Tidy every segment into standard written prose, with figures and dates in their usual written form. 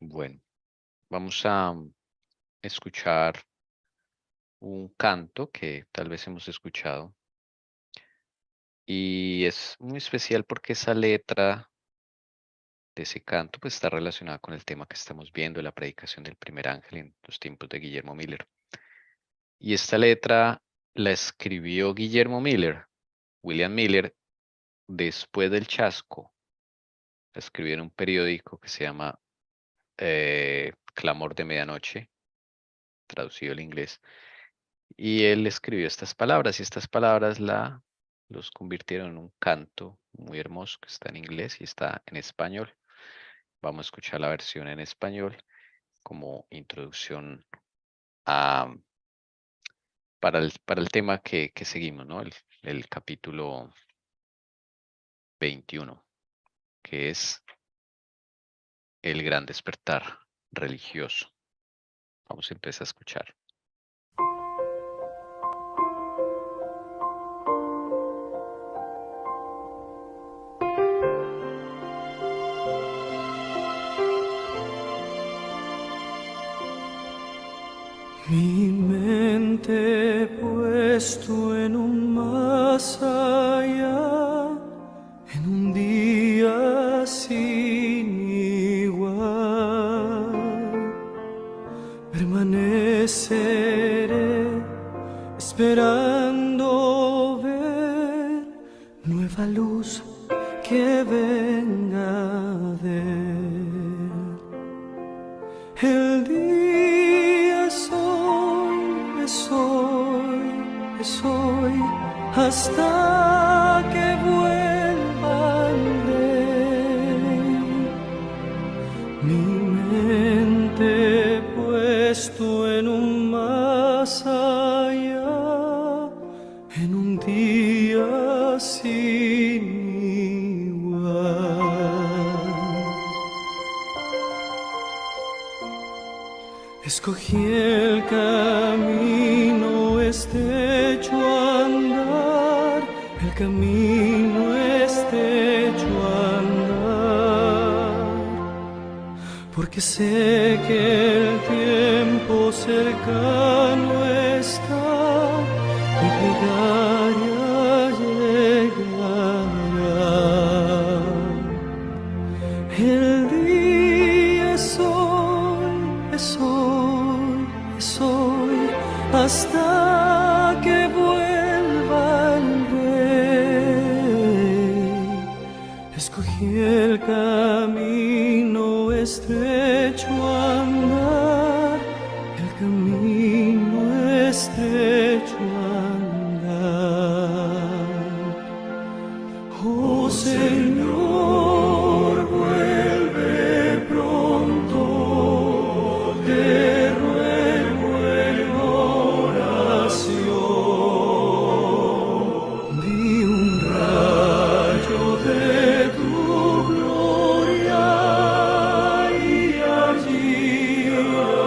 Bueno, vamos a escuchar un canto que tal vez hemos escuchado y es muy especial porque esa letra de ese canto pues está relacionada con el tema que estamos viendo, la predicación del primer ángel en los tiempos de Guillermo Miller. Y esta letra la escribió Guillermo Miller, William Miller, después del chasco. La escribió en un periódico que se llama Clamor de Medianoche, traducido al inglés. Y él escribió estas palabras y estas palabras los convirtieron en un canto muy hermoso que está en inglés y está en español. Vamos a escuchar la versión en español como introducción a, para el tema que seguimos, ¿no? El capítulo 21, que es el gran despertar religioso. Vamos a empezar a escuchar. Mi mente puesto en un más allá, en un día sin igual, permaneceré esperando ver nueva luz que venga de el día es hoy, hasta que vuelva el rey. Mi mente puesto en un más allá, en un día sin igual. Escogí el camino estrecho a andar, el camino estrecho a andar, porque sé que el tiempo cercano está, mi plegaria llegará. El día es hoy, hasta que vuelva el rey. Escogí el camino estrecho a andar, el camino estrecho a andar. Oh Señor, vuelve pronto, te ruego en oración. Vi un rayo de tu gloria y allí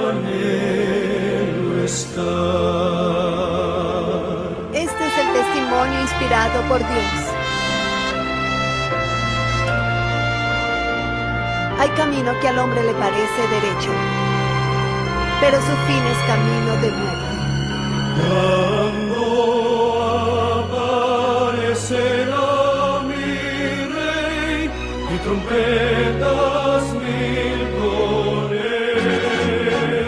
anhelo estar. Este es el testimonio inspirado por Dios. Hay camino que al hombre le parece derecho, pero su fin es camino de muerte. Cuando aparecerá mi rey y trompetas mil con él,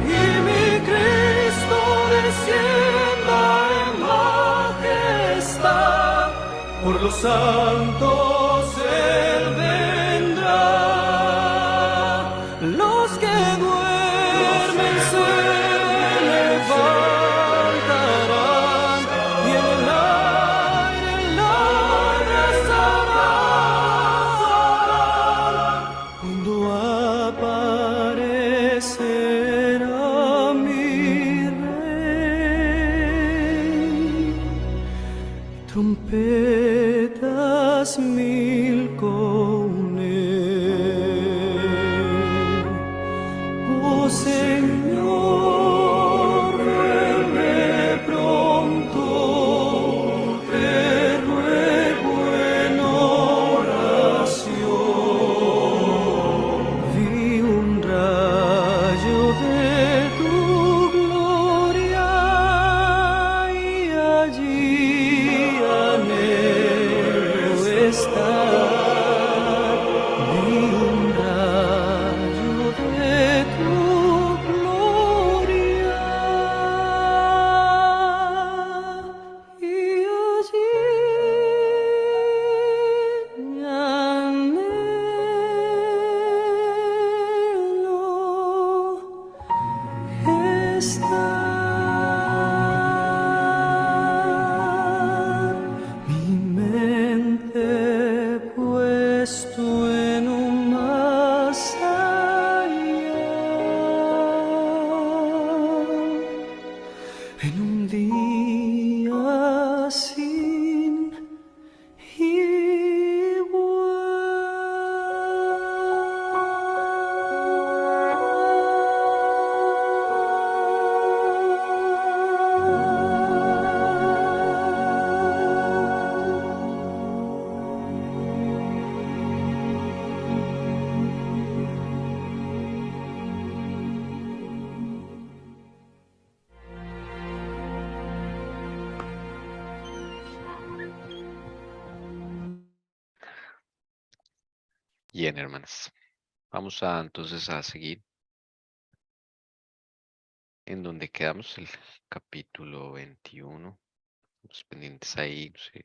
y mi Cristo descienda en majestad, por los santos él vendrá. Los que duermen se levantarán y en el aire estarán cuando aparecerá mi rey. Trompetas mil con él. Oh Señor, vuelve pronto, te ruego en oración. Vi un Bien, hermanas. Vamos a entonces a seguir en donde quedamos, el capítulo 21. Los pendientes ahí, no sé,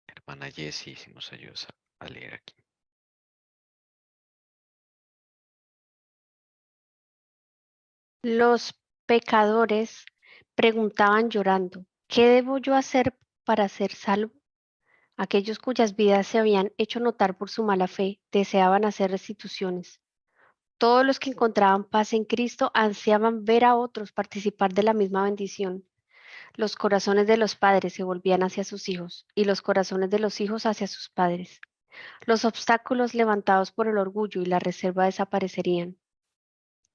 hermana Jessie, si nos ayudas a leer aquí. Los pecadores preguntaban llorando, ¿qué debo yo hacer para ser salvo? Aquellos cuyas vidas se habían hecho notar por su mala fe deseaban hacer restituciones. Todos los que encontraban paz en Cristo ansiaban ver a otros participar de la misma bendición. Los corazones de los padres se volvían hacia sus hijos y los corazones de los hijos hacia sus padres. Los obstáculos levantados por el orgullo y la reserva desaparecerían.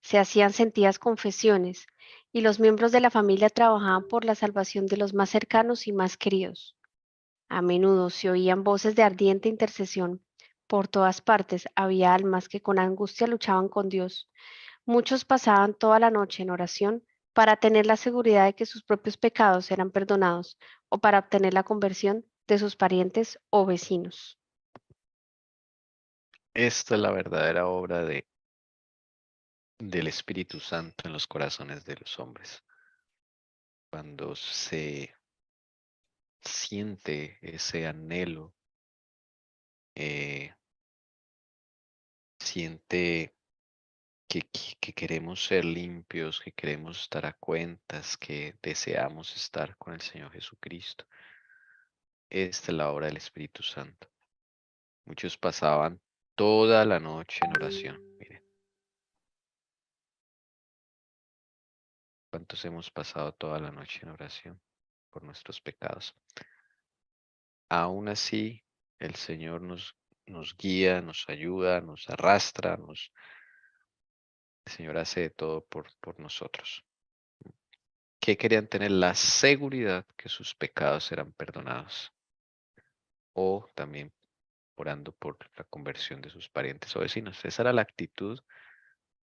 Se hacían sentidas confesiones y los miembros de la familia trabajaban por la salvación de los más cercanos y más queridos. A menudo se oían voces de ardiente intercesión. Por todas partes había almas que con angustia luchaban con Dios. Muchos pasaban toda la noche en oración para tener la seguridad de que sus propios pecados eran perdonados o para obtener la conversión de sus parientes o vecinos. Esta es la verdadera obra del Espíritu Santo en los corazones de los hombres. Cuando se siente ese anhelo, siente que queremos ser limpios, que queremos estar a cuentas, que deseamos estar con el Señor Jesucristo. Esta es la obra del Espíritu Santo. Muchos pasaban toda la noche en oración. Miren, ¿cuántos hemos pasado toda la noche en oración por nuestros pecados? Aún así, el Señor nos guía, nos ayuda, nos arrastra, el Señor hace de todo por nosotros. Que querían tener la seguridad que sus pecados eran perdonados. O también orando por la conversión de sus parientes o vecinos. Esa era la actitud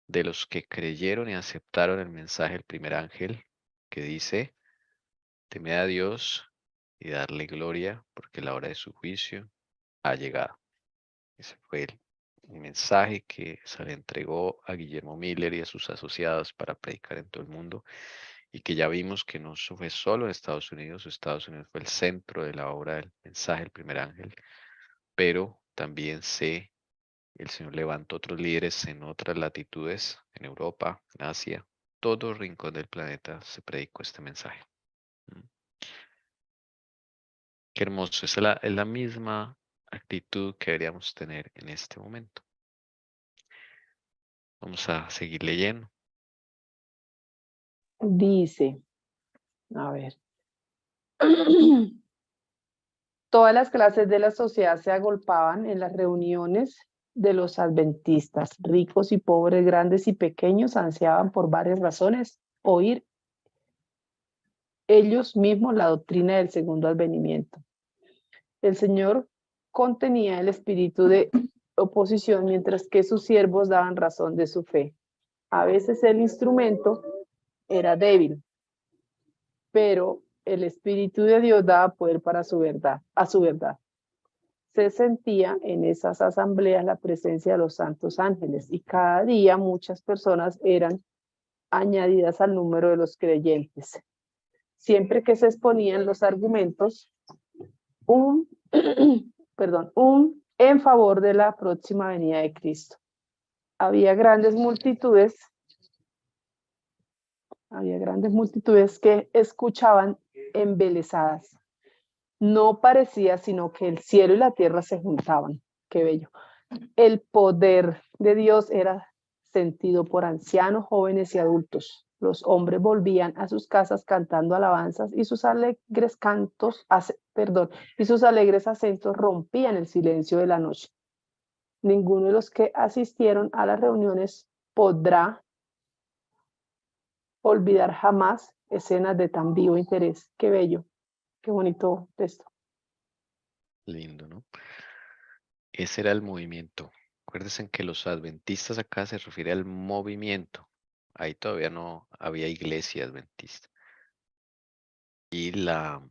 de los que creyeron y aceptaron el mensaje del primer ángel que dice, temed a Dios y darle gloria porque la hora de su juicio ha llegado. Ese fue el mensaje que se le entregó a Guillermo Miller y a sus asociados para predicar en todo el mundo y que ya vimos que no fue solo en Estados Unidos fue el centro de la obra del mensaje del primer ángel, pero también el Señor levantó otros líderes en otras latitudes, en Europa, en Asia, todo rincón del planeta se predicó este mensaje. Mm. Qué hermoso, es la misma actitud que deberíamos tener en este momento. Vamos a seguir leyendo. Dice, a ver, todas las clases de la sociedad se agolpaban en las reuniones de los adventistas, ricos y pobres, grandes y pequeños, ansiaban por varias razones oír ellos mismos la doctrina del segundo advenimiento. El Señor contenía el espíritu de oposición, mientras que sus siervos daban razón de su fe. A veces el instrumento era débil, pero el Espíritu de Dios daba poder para su verdad, a su verdad. Se sentía en esas asambleas la presencia de los santos ángeles y cada día muchas personas eran añadidas al número de los creyentes. Siempre que se exponían los argumentos, en favor de la próxima venida de Cristo. Había grandes multitudes que escuchaban embelesadas. No parecía sino que el cielo y la tierra se juntaban. Qué bello. El poder de Dios era sentido por ancianos, jóvenes y adultos. Los hombres volvían a sus casas cantando alabanzas y sus alegres acentos rompían el silencio de la noche. Ninguno de los que asistieron a las reuniones podrá olvidar jamás escenas de tan vivo interés. Qué bello, qué bonito texto. Lindo, ¿no? Ese era el movimiento. Acuérdense que los adventistas acá se refiere al movimiento. Ahí todavía no había iglesia adventista. Y la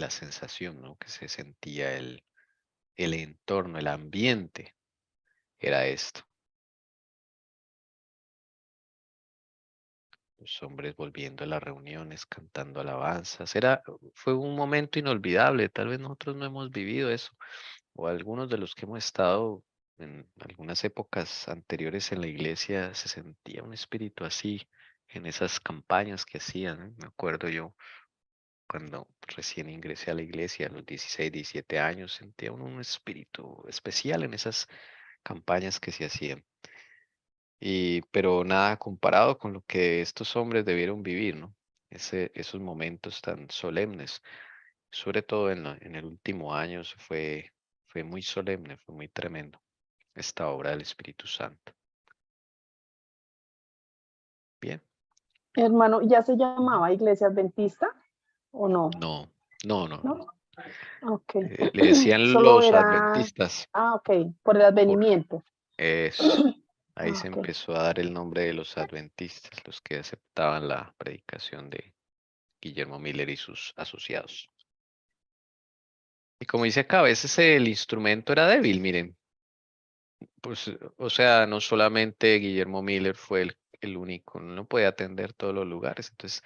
sensación, ¿no? Que se sentía el el entorno, el ambiente era esto. Los hombres volviendo a las reuniones, cantando alabanzas. Fue un momento inolvidable. Tal vez nosotros no hemos vivido eso, o algunos de los que hemos estado en algunas épocas anteriores en la iglesia, se sentía un espíritu así en esas campañas que hacían, ¿eh? Me acuerdo yo cuando recién ingresé a la iglesia a los 16, 17 años, sentía un espíritu especial en esas campañas que se hacían. Pero nada comparado con lo que estos hombres debieron vivir, ¿no? Esos momentos tan solemnes, sobre todo en el último año, fue muy solemne, fue muy tremendo esta obra del Espíritu Santo. Bien, Hermano, ¿ya se llamaba Iglesia Adventista o no? no, no, no, ¿No? no. Ok. Le decían Solo los era, adventistas ok, por el por advenimiento. eso. Ahí se Ok. empezó a dar el nombre de los adventistas, los que aceptaban la predicación de Guillermo Miller y sus asociados. Y como dice acá, a veces el instrumento era débil, miren. Pues, o sea, no solamente Guillermo Miller fue el único, no puede atender todos los lugares. Entonces,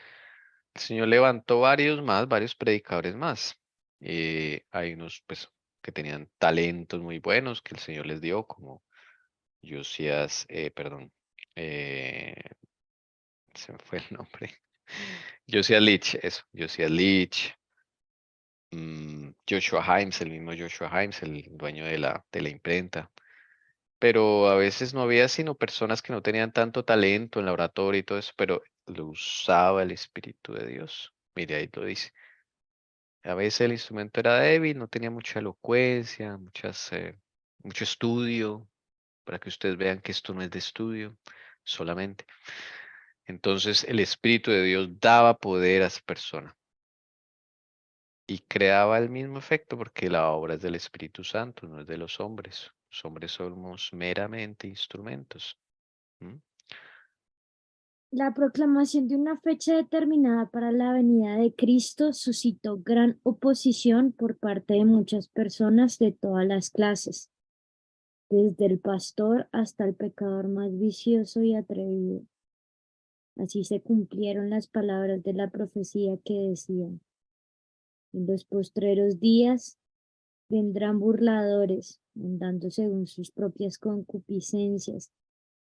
el Señor levantó varios predicadores más. Hay unos, pues, que tenían talentos muy buenos que el Señor les dio, como Josías, se me fue el nombre. Josías Leach, eso, Josías Leach. Joshua Himes, el mismo Joshua Himes, el dueño de la imprenta. Pero a veces no había sino personas que no tenían tanto talento en la oratoria y todo eso, pero lo usaba el Espíritu de Dios. Mire, ahí lo dice. A veces el instrumento era débil, no tenía mucha elocuencia, mucho estudio, para que ustedes vean que esto no es de estudio solamente. Entonces el Espíritu de Dios daba poder a esa persona y creaba el mismo efecto porque la obra es del Espíritu Santo, no es de los hombres. Los hombres somos meramente instrumentos. ¿Mm? La proclamación de una fecha determinada para la venida de Cristo suscitó gran oposición por parte de muchas personas de todas las clases, desde el pastor hasta el pecador más vicioso y atrevido. Así se cumplieron las palabras de la profecía que decían: en los postreros días vendrán burladores, andando según sus propias concupiscencias,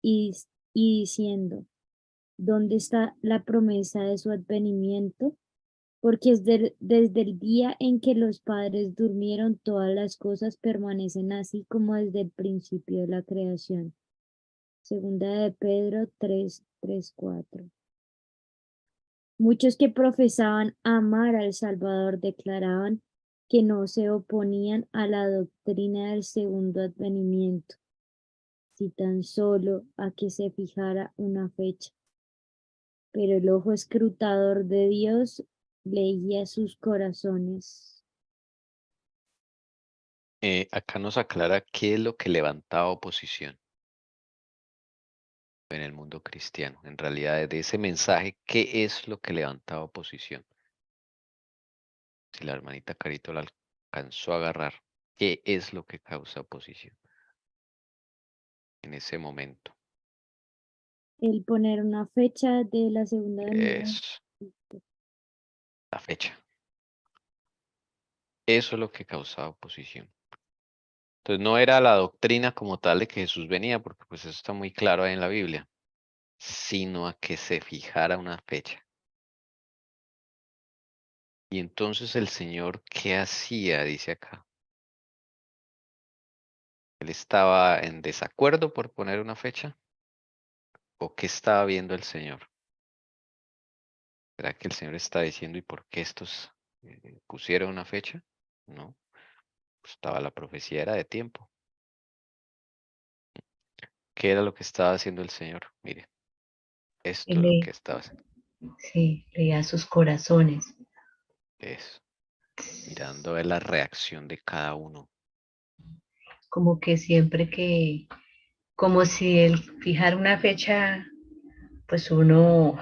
y, y diciendo: ¿dónde está la promesa de su advenimiento? Porque desde el día en que los padres durmieron, todas las cosas permanecen así como desde el principio de la creación. Segunda de Pedro 3:4. Muchos que profesaban amar al Salvador declaraban que no se oponían a la doctrina del segundo advenimiento, si tan solo a que se fijara una fecha. Pero el ojo escrutador de Dios leía sus corazones. Acá nos aclara qué es lo que levantaba oposición en el mundo cristiano. En realidad, de ese mensaje, ¿qué es lo que levantaba oposición? Si la hermanita Carito la alcanzó a agarrar, ¿qué es lo que causa oposición en ese momento? El poner una fecha de la segunda venida. Es la fecha. Eso es lo que causaba oposición. Entonces no era la doctrina como tal de que Jesús venía, porque pues eso está muy claro ahí en la Biblia, sino a que se fijara una fecha. Y entonces el Señor, ¿qué hacía? Dice acá. ¿Él estaba en desacuerdo por poner una fecha? ¿O qué estaba viendo el Señor? ¿Será que el Señor está diciendo y por qué estos pusieron una fecha? No, pues estaba la profecía, era de tiempo. ¿Qué era lo que estaba haciendo el Señor? Mire, esto es lo que estaba haciendo. Sí, leía sus corazones. Eso, mirando a ver la reacción de cada uno. Como que siempre que, como si el fijar una fecha, pues uno,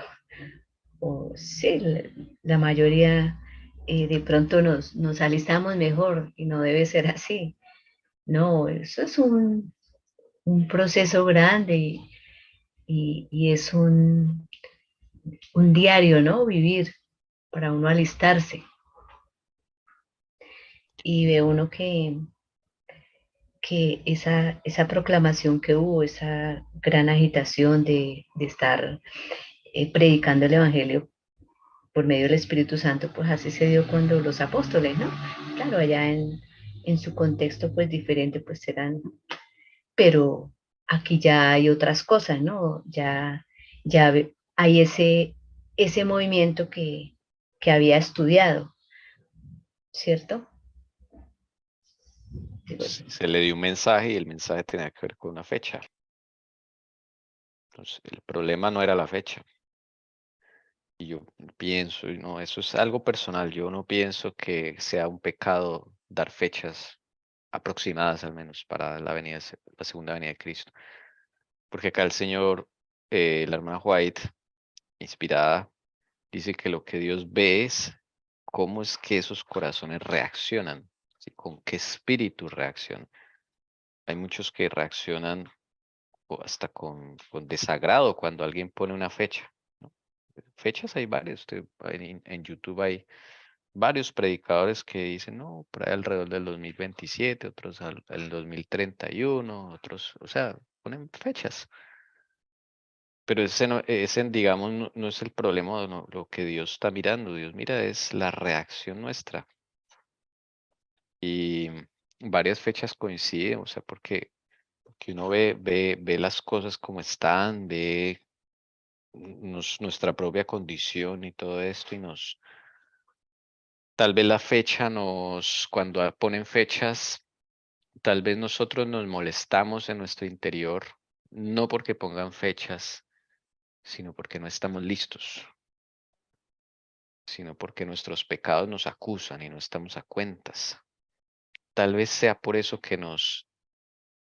o sí, la mayoría de pronto nos alistamos mejor y no debe ser así. No, eso es un proceso grande y es un diario, ¿no? Vivir para uno alistarse. Y ve uno que esa proclamación que hubo, esa gran agitación de estar predicando el Evangelio por medio del Espíritu Santo, pues así se dio cuando los apóstoles, ¿no? Claro, allá en su contexto pues diferente pues serán, pero aquí ya hay otras cosas, ¿no? Ya hay ese movimiento que había estudiado, ¿cierto? Se le dio un mensaje y el mensaje tenía que ver con una fecha. Entonces, el problema no era la fecha. Y yo pienso, y no, eso es algo personal. Yo no pienso que sea un pecado dar fechas aproximadas al menos para la segunda venida de Cristo. Porque acá el Señor, la hermana White, inspirada, dice que lo que Dios ve es cómo es que esos corazones reaccionan, ¿sí? Con qué espíritu reaccionan. Hay muchos que reaccionan o hasta con desagrado cuando alguien pone una fecha, ¿no? Fechas hay varias. En YouTube hay varios predicadores que dicen, no, por ahí alrededor del 2027, otros el 2031, otros, o sea, ponen fechas. Pero ese, no, ese digamos, no es el problema, no, lo que Dios está mirando. Dios mira es la reacción nuestra. Y varias fechas coinciden, o sea, porque uno ve las cosas como están, ve nuestra propia condición y todo esto, y tal vez la fecha cuando ponen fechas, tal vez nosotros nos molestamos en nuestro interior, no porque pongan fechas, sino porque no estamos listos, sino porque nuestros pecados nos acusan y no estamos a cuentas. Tal vez sea por eso que nos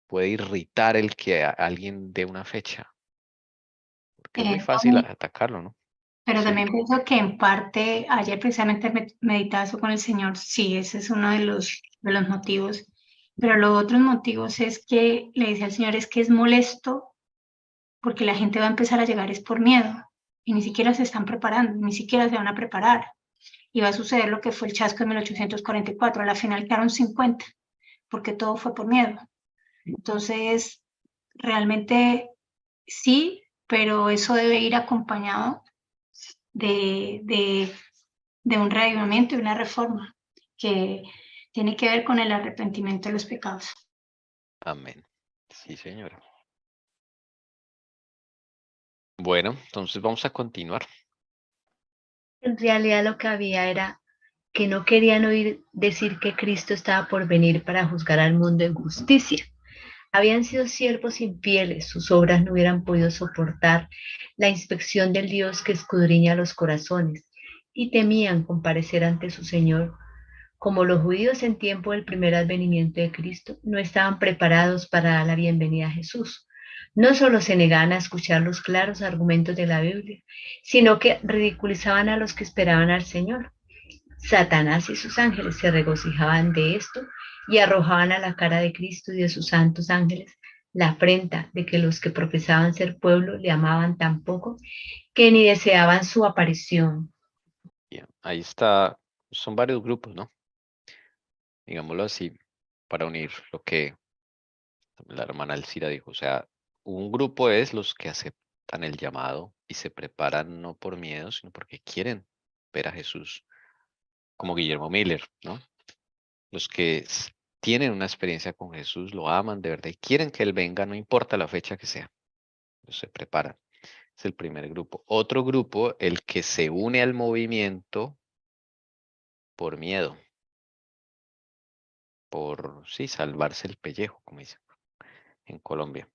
puede irritar el que alguien dé una fecha, porque es muy fácil atacarlo, ¿no? Pero Sí. también pienso que en parte, ayer precisamente meditaba eso con el Señor, sí, ese es uno de los motivos, pero los otros motivos es que le dice al Señor es que es molesto porque la gente va a empezar a llegar es por miedo y ni siquiera se están preparando, ni siquiera se van a preparar y va a suceder lo que fue el chasco de 1844, a la final quedaron 50 porque todo fue por miedo. Entonces, realmente sí, pero eso debe ir acompañado de un reavivamiento y una reforma que tiene que ver con el arrepentimiento de los pecados. Amén. Sí, señora. Bueno, entonces vamos a continuar. En realidad lo que había era que no querían oír decir que Cristo estaba por venir para juzgar al mundo en justicia. Habían sido siervos infieles, sus obras no hubieran podido soportar la inspección del Dios que escudriña los corazones y temían comparecer ante su Señor. Como los judíos en tiempo del primer advenimiento de Cristo no estaban preparados para dar la bienvenida a Jesús. No solo se negaban a escuchar los claros argumentos de la Biblia, sino que ridiculizaban a los que esperaban al Señor. Satanás y sus ángeles se regocijaban de esto y arrojaban a la cara de Cristo y de sus santos ángeles la afrenta de que los que profesaban ser pueblo le amaban tan poco que ni deseaban su aparición. Bien, ahí está, son varios grupos, ¿no? Digámoslo así, para unir lo que la hermana Elcira dijo. O sea, un grupo es los que aceptan el llamado y se preparan no por miedo, sino porque quieren ver a Jesús, como Guillermo Miller, ¿no? Los que tienen una experiencia con Jesús, lo aman de verdad y quieren que Él venga, no importa la fecha que sea. Se preparan. Es el primer grupo. Otro grupo, el que se une al movimiento por miedo, por, sí, salvarse el pellejo, como dicen en Colombia.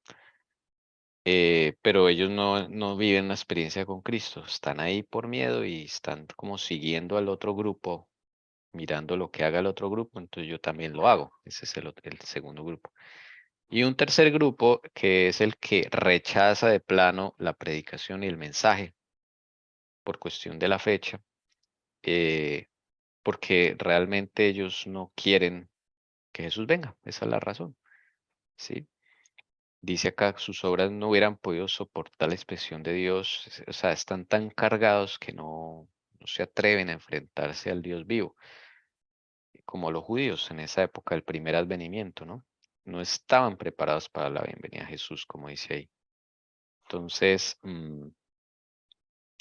Pero ellos no viven la experiencia con Cristo, están ahí por miedo y están como siguiendo al otro grupo, mirando lo que haga el otro grupo, entonces yo también lo hago. Ese es el segundo grupo. Y un tercer grupo que es el que rechaza de plano la predicación y el mensaje por cuestión de la fecha, porque realmente ellos no quieren que Jesús venga, esa es la razón. ¿sí? Dice acá, sus obras no hubieran podido soportar la expresión de Dios, o sea, están tan cargados que no se atreven a enfrentarse al Dios vivo, como los judíos en esa época del primer advenimiento, ¿no? No estaban preparados para la bienvenida a Jesús, como dice ahí. Entonces,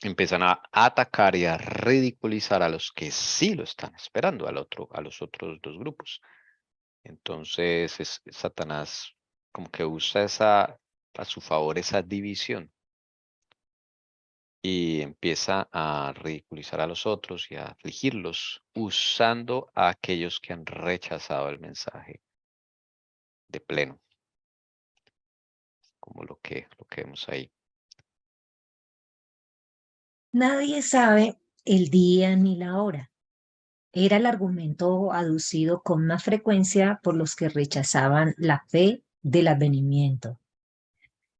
empiezan a atacar y a ridiculizar a los que sí lo están esperando, a los otros dos grupos. Entonces, Satanás como que usa a su favor esa división y empieza a ridiculizar a los otros y a afligirlos usando a aquellos que han rechazado el mensaje de pleno, como lo que vemos ahí. Nadie sabe el día ni la hora. Era el argumento aducido con más frecuencia por los que rechazaban la fe del advenimiento.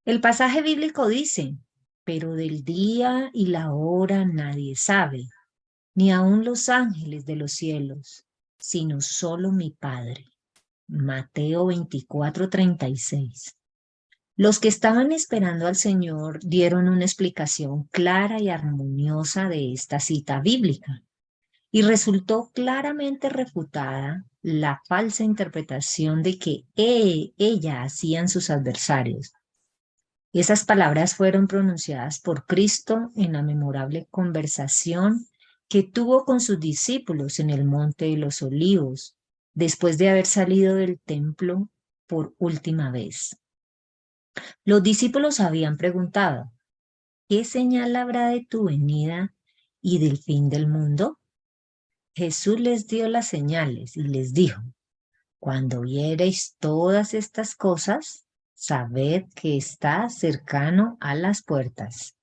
El pasaje bíblico dice, pero del día y la hora nadie sabe, ni aun los ángeles de los cielos, sino solo mi Padre. Mateo 24:36. Los que estaban esperando al Señor dieron una explicación clara y armoniosa de esta cita bíblica, y resultó claramente refutada la falsa interpretación de que ella hacían sus adversarios. Esas palabras fueron pronunciadas por Cristo en la memorable conversación que tuvo con sus discípulos en el Monte de los Olivos, después de haber salido del templo por última vez. Los discípulos habían preguntado, ¿qué señal habrá de tu venida y del fin del mundo? Jesús les dio las señales y les dijo, cuando viereis todas estas cosas, sabed que está cercano a las puertas.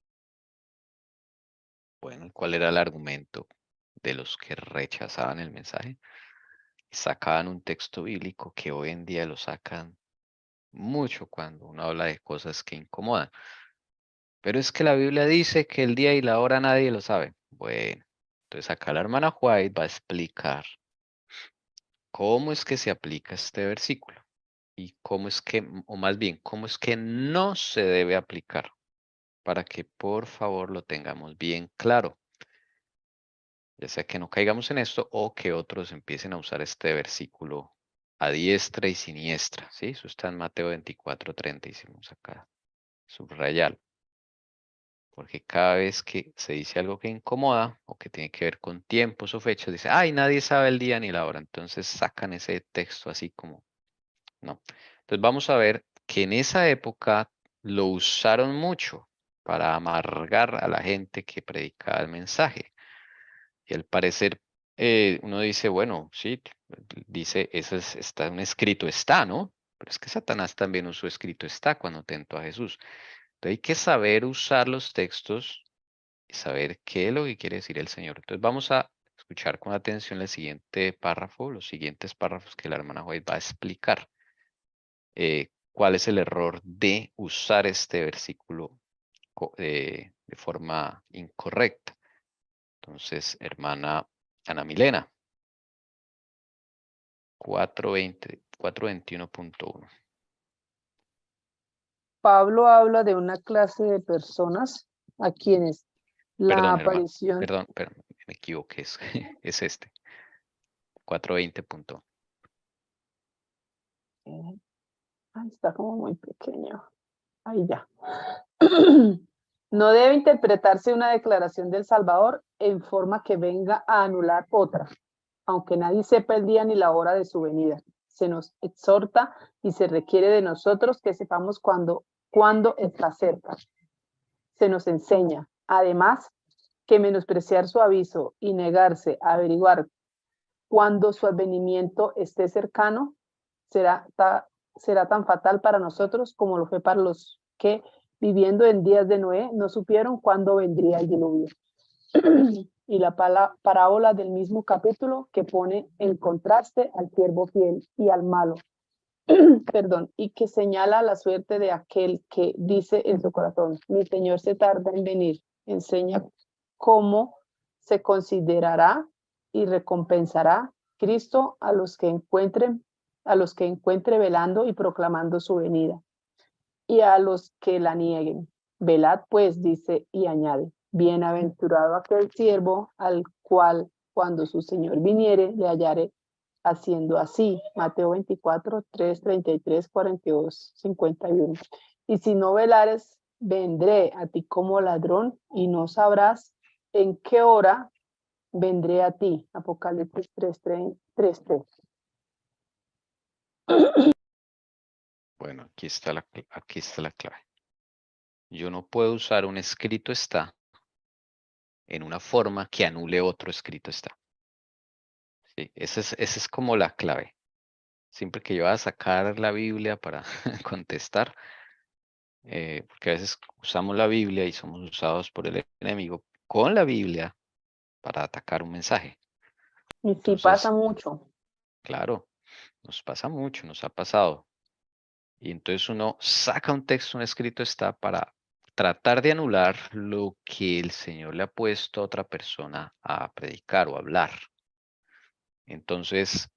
Bueno, ¿cuál era el argumento de los que rechazaban el mensaje? Sacaban un texto bíblico que hoy en día lo sacan mucho cuando uno habla de cosas que incomodan. Pero es que la Biblia dice que el día y la hora nadie lo sabe. Bueno, entonces acá la hermana White va a explicar cómo es que se aplica este versículo y cómo es que, o más bien, cómo es que no se debe aplicar para que por favor lo tengamos bien claro. Ya sea que no caigamos en esto o que otros empiecen a usar este versículo a diestra y siniestra. ¿Sí? Eso está en Mateo 24:30, hicimos acá. Subrayar. Porque cada vez que se dice algo que incomoda o que tiene que ver con tiempos o fechas, dice, ay, nadie sabe el día ni la hora. Entonces sacan ese texto así como, no. Entonces vamos a ver que en esa época lo usaron mucho para amargar a la gente que predicaba el mensaje. Y al parecer uno dice, bueno, sí, dice, eso está un escrito está, ¿no? Pero es que Satanás también usó escrito está cuando tentó a Jesús. Entonces hay que saber usar los textos y saber qué es lo que quiere decir el Señor. Entonces vamos a escuchar con atención el siguiente párrafo, los siguientes párrafos que la hermana White va a explicar. ¿Cuál es el error de usar este versículo de forma incorrecta? Entonces, hermana Ana Milena, 421.1. Pablo habla de una clase de personas a quienes la Perdón, hermano, aparición... perdón, me equivoqué, es este. 420. Ay, está como muy pequeño. Ahí ya. No debe interpretarse una declaración del Salvador en forma que venga a anular otra, aunque nadie sepa el día ni la hora de su venida. Se nos exhorta y se requiere de nosotros que sepamos cuándo está cerca. Se nos enseña, además, que menospreciar su aviso y negarse a averiguar cuándo su advenimiento esté cercano será tan fatal para nosotros como lo fue para los que, viviendo en días de Noé, no supieron cuándo vendría el diluvio. Y la parábola del mismo capítulo que pone en contraste al siervo fiel y al malo, perdón, y que señala la suerte de aquel que dice en su corazón, mi Señor se tarda en venir, enseña cómo se considerará y recompensará Cristo a los que encuentren a los que encuentre velando y proclamando su venida, y a los que la nieguen. Velad pues, dice y añade, bienaventurado aquel siervo al cual cuando su Señor viniere le hallare haciendo así. Mateo 24, 3, 33, 42, 51. Y si no velares, vendré a ti como ladrón y no sabrás en qué hora vendré a ti. Apocalipsis 3, 3, 3. Bueno, aquí está la clave. Yo no puedo usar un escrito está en una forma que anule otro escrito está. ¿Sí? Esa es como la clave. Siempre que yo voy a sacar la Biblia para contestar, porque a veces usamos la Biblia y somos usados por el enemigo con la Biblia para atacar un mensaje. Y sí Entonces, pasa mucho. claro, nos pasa mucho, nos ha pasado. Y entonces uno saca un texto, un escrito está para tratar de anular lo que el Señor le ha puesto a otra persona a predicar o hablar. Entonces,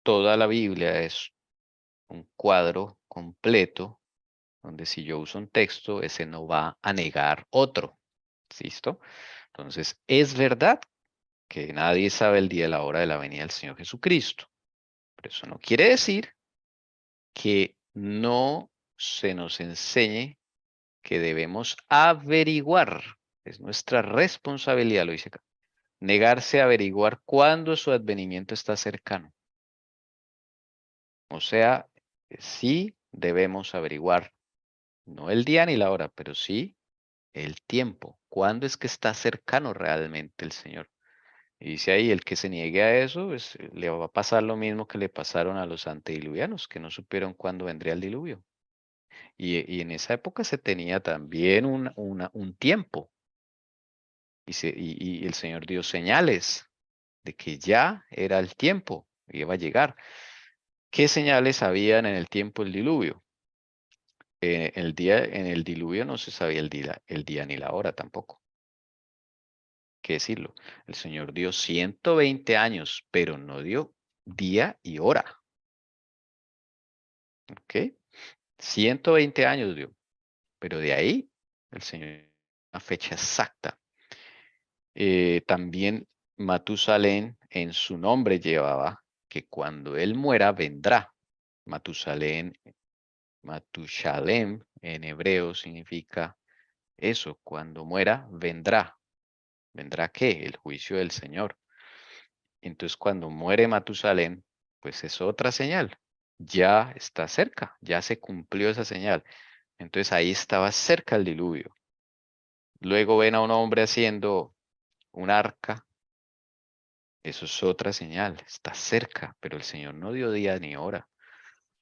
toda la Biblia es un cuadro completo donde si yo uso un texto, ese no va a negar otro. ¿Listo? Entonces, es verdad que nadie sabe el día y la hora de la venida del Señor Jesucristo, pero eso no quiere decir que no se nos enseñe que debemos averiguar. Es nuestra responsabilidad, lo dice acá. Negarse a averiguar cuándo su advenimiento está cercano. O sea, sí debemos averiguar, no el día ni la hora, pero sí el tiempo. ¿Cuándo es que está cercano realmente el Señor? Y dice ahí, el que se niegue a eso, pues, le va a pasar lo mismo que le pasaron a los antediluvianos, que no supieron cuándo vendría el diluvio. Y en esa época se tenía también un tiempo. Y el Señor dio señales de que ya era el tiempo, iba a llegar. ¿Qué señales habían en el tiempo del diluvio? En el diluvio no se sabía el día ni la hora tampoco. ¿Qué decirlo? El Señor dio 120 años, pero no dio día y hora. ¿Ok? 120 años dio, pero de ahí el Señor una fecha exacta. También Matusalén en su nombre llevaba que cuando él muera vendrá. Matusalén, Matushalem en hebreo significa eso, cuando muera vendrá. ¿Vendrá qué? El juicio del Señor. Entonces cuando muere Matusalén, pues es otra señal. Ya está cerca, ya se cumplió esa señal. Entonces ahí estaba cerca el diluvio. Luego ven a un hombre haciendo un arca. Eso es otra señal, está cerca, pero el Señor no dio día ni hora.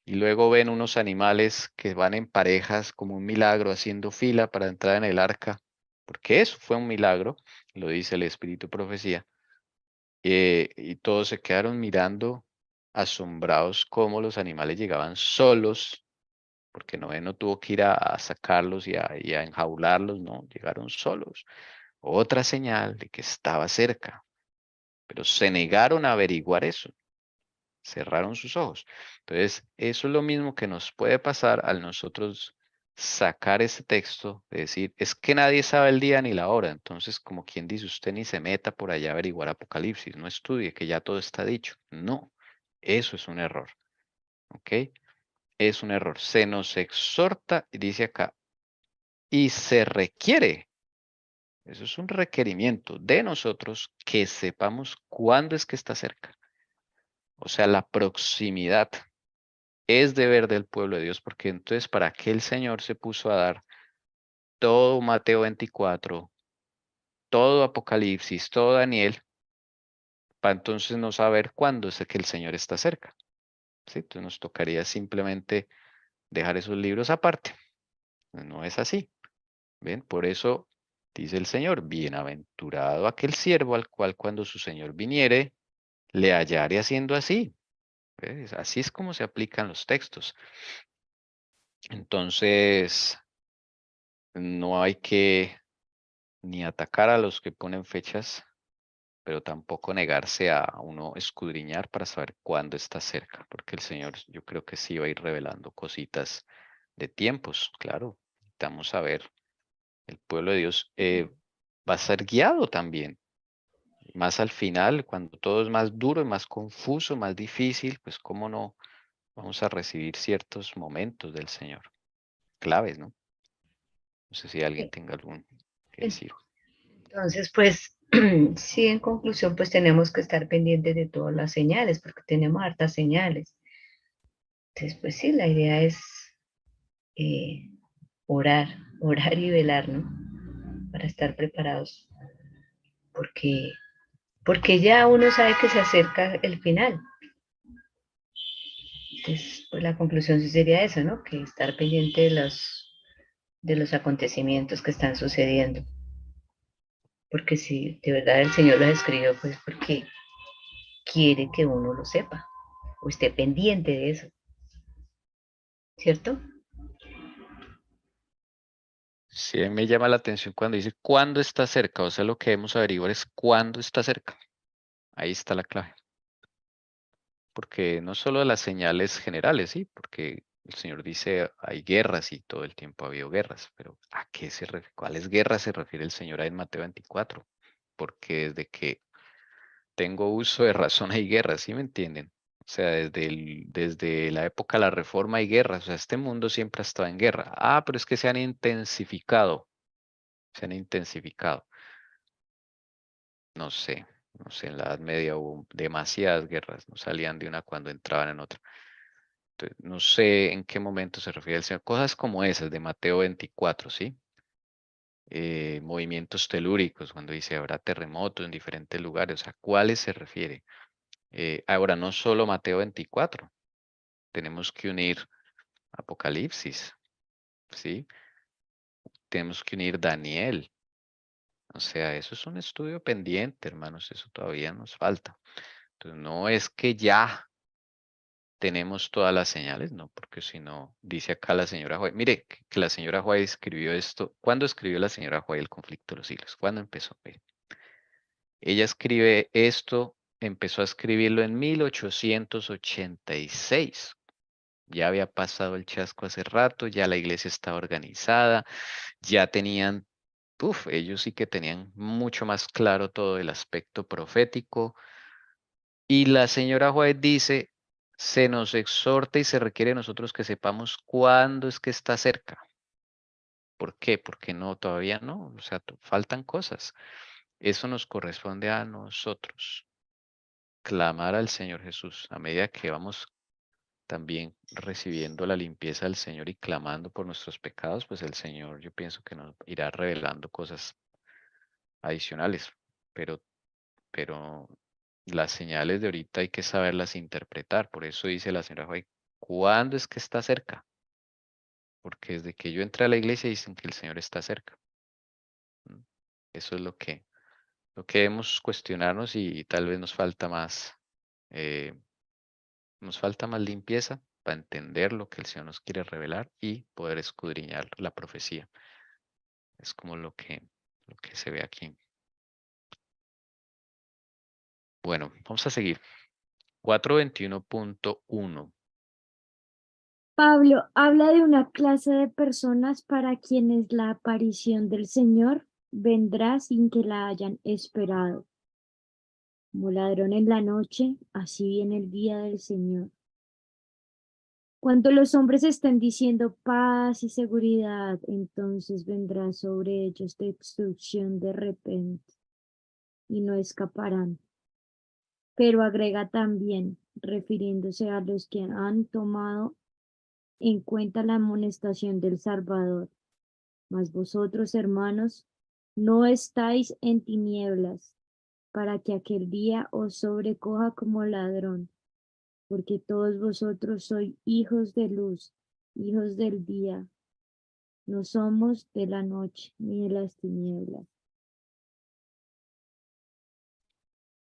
Y luego ven unos animales que van en parejas como un milagro, haciendo fila para entrar en el arca, porque eso fue un milagro, lo dice el Espíritu Profecía. Y todos se quedaron mirando, asombrados cómo los animales llegaban solos, porque Noé no tuvo que ir a sacarlos y a enjaularlos, no, llegaron solos. Otra señal de que estaba cerca, pero se negaron a averiguar eso, cerraron sus ojos. Entonces, eso es lo mismo que nos puede pasar al nosotros sacar ese texto, de decir, es que nadie sabe el día ni la hora. Entonces, como quien dice, usted ni se meta por allá a averiguar Apocalipsis, no estudie, que ya todo está dicho. No, eso es un error. ¿Ok? Es un error. Se nos exhorta, y dice acá, y se requiere. Eso es un requerimiento de nosotros que sepamos cuándo es que está cerca. O sea, la proximidad es deber del pueblo de Dios, porque entonces, ¿para qué el Señor se puso a dar todo Mateo 24, todo Apocalipsis, todo Daniel, para entonces no saber cuándo es que el Señor está cerca? ¿Sí? Entonces nos tocaría simplemente dejar esos libros aparte. No es así. ¿Ven? Por eso dice el Señor, bienaventurado aquel siervo al cual cuando su Señor viniere, le hallare haciendo así. ¿Ves? Así es como se aplican los textos. Entonces, no hay que ni atacar a los que ponen fechas, pero tampoco negarse a uno escudriñar para saber cuándo está cerca, porque el Señor yo creo que sí va a ir revelando cositas de tiempos, claro. Vamos a ver, el pueblo de Dios va a ser guiado también. Más al final, cuando todo es más duro, más confuso, más difícil, pues cómo no vamos a recibir ciertos momentos del Señor, claves, ¿no? No sé si alguien Sí. tenga algún que decir. Entonces, pues, sí, en conclusión, pues tenemos que estar pendientes de todas las señales, porque tenemos hartas señales. Entonces, pues sí, la idea es eh, orar, orar y velar, ¿no? Para estar preparados, porque ya uno sabe que se acerca el final. Entonces, pues la conclusión sí sería eso, ¿no? Que estar pendiente de los acontecimientos que están sucediendo. Porque si de verdad el Señor los escribió, pues porque quiere que uno lo sepa o esté pendiente de eso, ¿cierto? Sí, a mí me llama la atención cuando dice cuándo está cerca, o sea, lo que debemos averiguar es cuándo está cerca. Ahí está la clave. Porque no solo las señales generales, sí, porque el Señor dice hay guerras y todo el tiempo ha habido guerras, pero ¿a qué se refiere? ¿Cuáles guerras se refiere el Señor ahí en Mateo 24? Porque desde que tengo uso de razón hay guerras, ¿sí me entienden? O sea, desde la época de la Reforma hay guerras, o sea, este mundo siempre ha estado en guerra. Ah, pero es que se han intensificado, se han intensificado. No sé, en la Edad Media hubo demasiadas guerras, no salían de una cuando entraban en otra. Entonces, no sé en qué momento se refiere el Señor. Cosas como esas de Mateo 24, ¿sí? Movimientos telúricos, cuando dice habrá terremotos en diferentes lugares, ¿a cuáles se refiere? Ahora, no solo Mateo 24, tenemos que unir Apocalipsis, ¿sí? Tenemos que unir Daniel. O sea, eso es un estudio pendiente, hermanos, eso todavía nos falta. Entonces, no es que ya tenemos todas las señales, no, porque si no, dice acá la señora White, mire, que la señora White escribió esto. ¿Cuándo escribió la señora White el conflicto de los siglos? ¿Cuándo empezó? Mire, ella escribe esto, empezó a escribirlo en 1886. Ya había pasado el chasco hace rato, ya la iglesia estaba organizada, ya tenían, ellos sí que tenían mucho más claro todo el aspecto profético. Y la señora White dice, se nos exhorta y se requiere de nosotros que sepamos cuándo es que está cerca. ¿Por qué? Porque no, todavía no, o sea, faltan cosas. Eso nos corresponde a nosotros, clamar al Señor Jesús a medida que vamos también recibiendo la limpieza del Señor y clamando por nuestros pecados, pues el Señor yo pienso que nos irá revelando cosas adicionales, pero las señales de ahorita hay que saberlas interpretar. Por eso dice la señora White, ¿cuándo es que está cerca? Porque desde que yo entré a la iglesia dicen que el Señor está cerca. ¿Mm? Eso es lo que debemos cuestionarnos y tal vez eh, nos falta más limpieza para entender lo que el Señor nos quiere revelar y poder escudriñar la profecía. Es como lo que se ve aquí. Bueno, vamos a seguir. 421.1. Pablo habla de una clase de personas para quienes la aparición del Señor vendrá sin que la hayan esperado. Como ladrón en la noche, así viene el día del Señor. Cuando los hombres estén diciendo paz y seguridad, entonces vendrá sobre ellos destrucción de repente y no escaparán. Pero agrega también, refiriéndose a los que han tomado en cuenta la amonestación del Salvador. Mas vosotros, hermanos, no estáis en tinieblas, para que aquel día os sobrecoja como ladrón, porque todos vosotros sois hijos de luz, hijos del día. No somos de la noche ni de las tinieblas.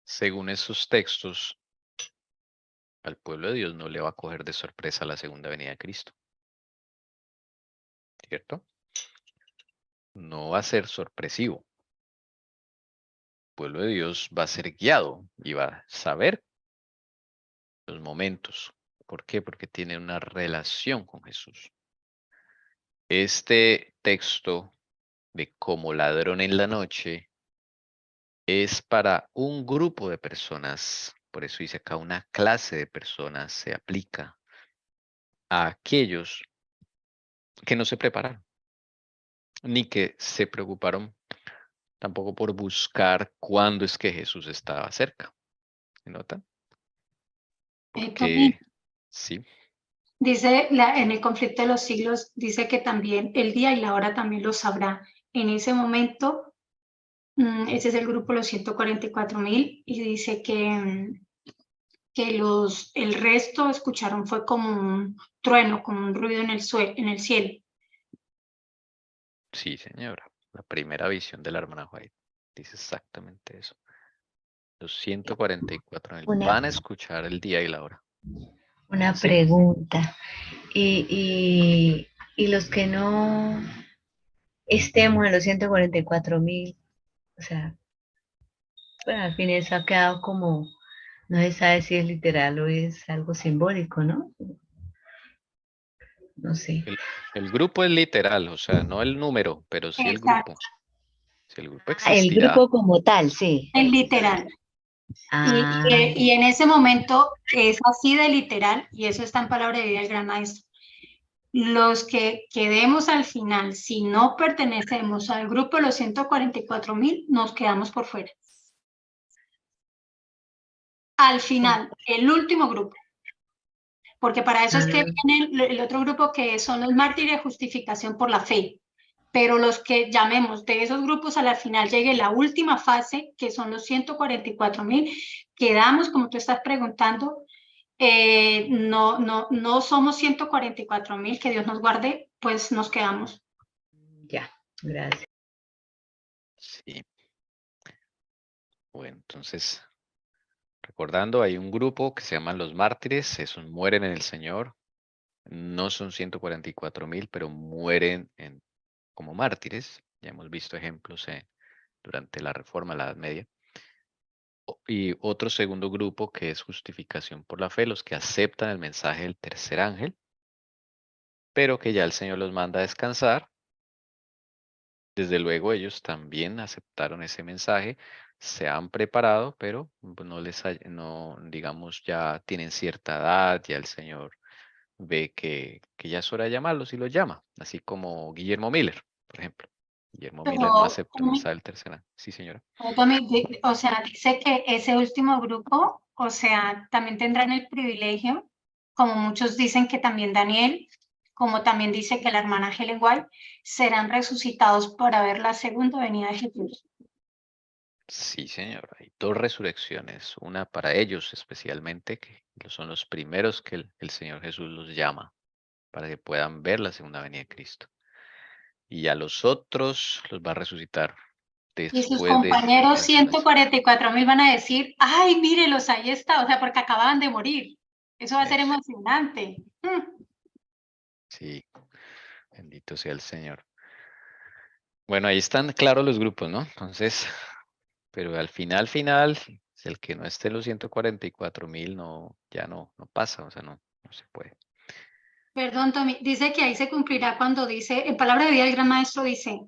Según esos textos, al pueblo de Dios no le va a coger de sorpresa la segunda venida de Cristo, ¿cierto? No va a ser sorpresivo. pueblo de Dios va a ser guiado y va a saber los momentos. ¿Por qué? Porque tiene una relación con Jesús. Este texto de como ladrón en la noche es para un grupo de personas. Por eso dice acá una clase de personas se aplica a aquellos que no se prepararon, ni que se preocuparon tampoco por buscar cuándo es que Jesús estaba cerca. ¿Se nota? Tommy, Porque sí, dice en el conflicto de los siglos, dice que también el día y la hora también lo sabrá. En ese momento, ese es el grupo los 144.000 y dice que el resto escucharon fue como un trueno, como un ruido en el cielo. sí, señora. La primera visión de la hermana White dice exactamente eso. Los 144.000 Una- van a escuchar el día y la hora. Una Sí. pregunta. Y los que no estemos en los 144.000, o sea, bueno, al fin eso ha quedado como, no se sabe si es literal o es algo simbólico, ¿no? No sé. El grupo es literal, o sea, no el número, pero sí el Exacto, grupo. Si el grupo El existirá, grupo como tal, sí. es literal. Ah, Y en ese momento es así de literal, y eso está en palabra de vida del Gran Maestro. Los que quedemos al final, si no pertenecemos al grupo de los 144.000, nos quedamos por fuera. Al final, el último grupo. Porque para eso es que viene el otro grupo que son los mártires de justificación por la fe. Pero los que llamemos de esos grupos a la final llegue la última fase, que son los 144.000, quedamos, como tú estás preguntando, no somos 144.000, que Dios nos guarde, pues nos quedamos. ya, gracias. sí. Bueno, entonces, recordando, hay un grupo que se llaman los mártires, esos mueren en el Señor. No son 144.000, pero mueren como mártires. Ya hemos visto ejemplos durante la Reforma, la Edad Media. Y otro segundo grupo que es justificación por la fe, los que aceptan el mensaje del tercer ángel, pero que ya el Señor los manda a descansar. Desde luego ellos también aceptaron ese mensaje, se han preparado, pero pues, no, digamos, ya tienen cierta edad, ya el Señor ve que ya es hora de llamarlos y los llama, así como Guillermo Miller, por ejemplo. Guillermo Miller no aceptó el mensaje del tercer ángel. Sí, señora. O sea, dice que ese último grupo, o sea, también tendrán el privilegio, como muchos dicen que también Daniel, como también dice que la hermana Helen White, serán resucitados para ver la segunda venida de Jesús. Sí, señora. Hay dos resurrecciones, una para ellos especialmente, que son los primeros que el Señor Jesús los llama para que puedan ver la segunda venida de Cristo. Y a los otros los va a resucitar Y sus después de compañeros la encarnación. 144.000 van a decir, ay, mírelos, ahí está, o sea, porque acababan de morir. Eso va a ser Eso. emocionante. Sí, bendito sea el Señor. Bueno, ahí están claros los grupos, ¿no? Entonces, pero al final, el que no esté en los 144.000 no, ya no pasa, o sea, no se puede. Perdón, Tommy, dice que ahí se cumplirá cuando dice, en palabra de vida el Gran Maestro dice,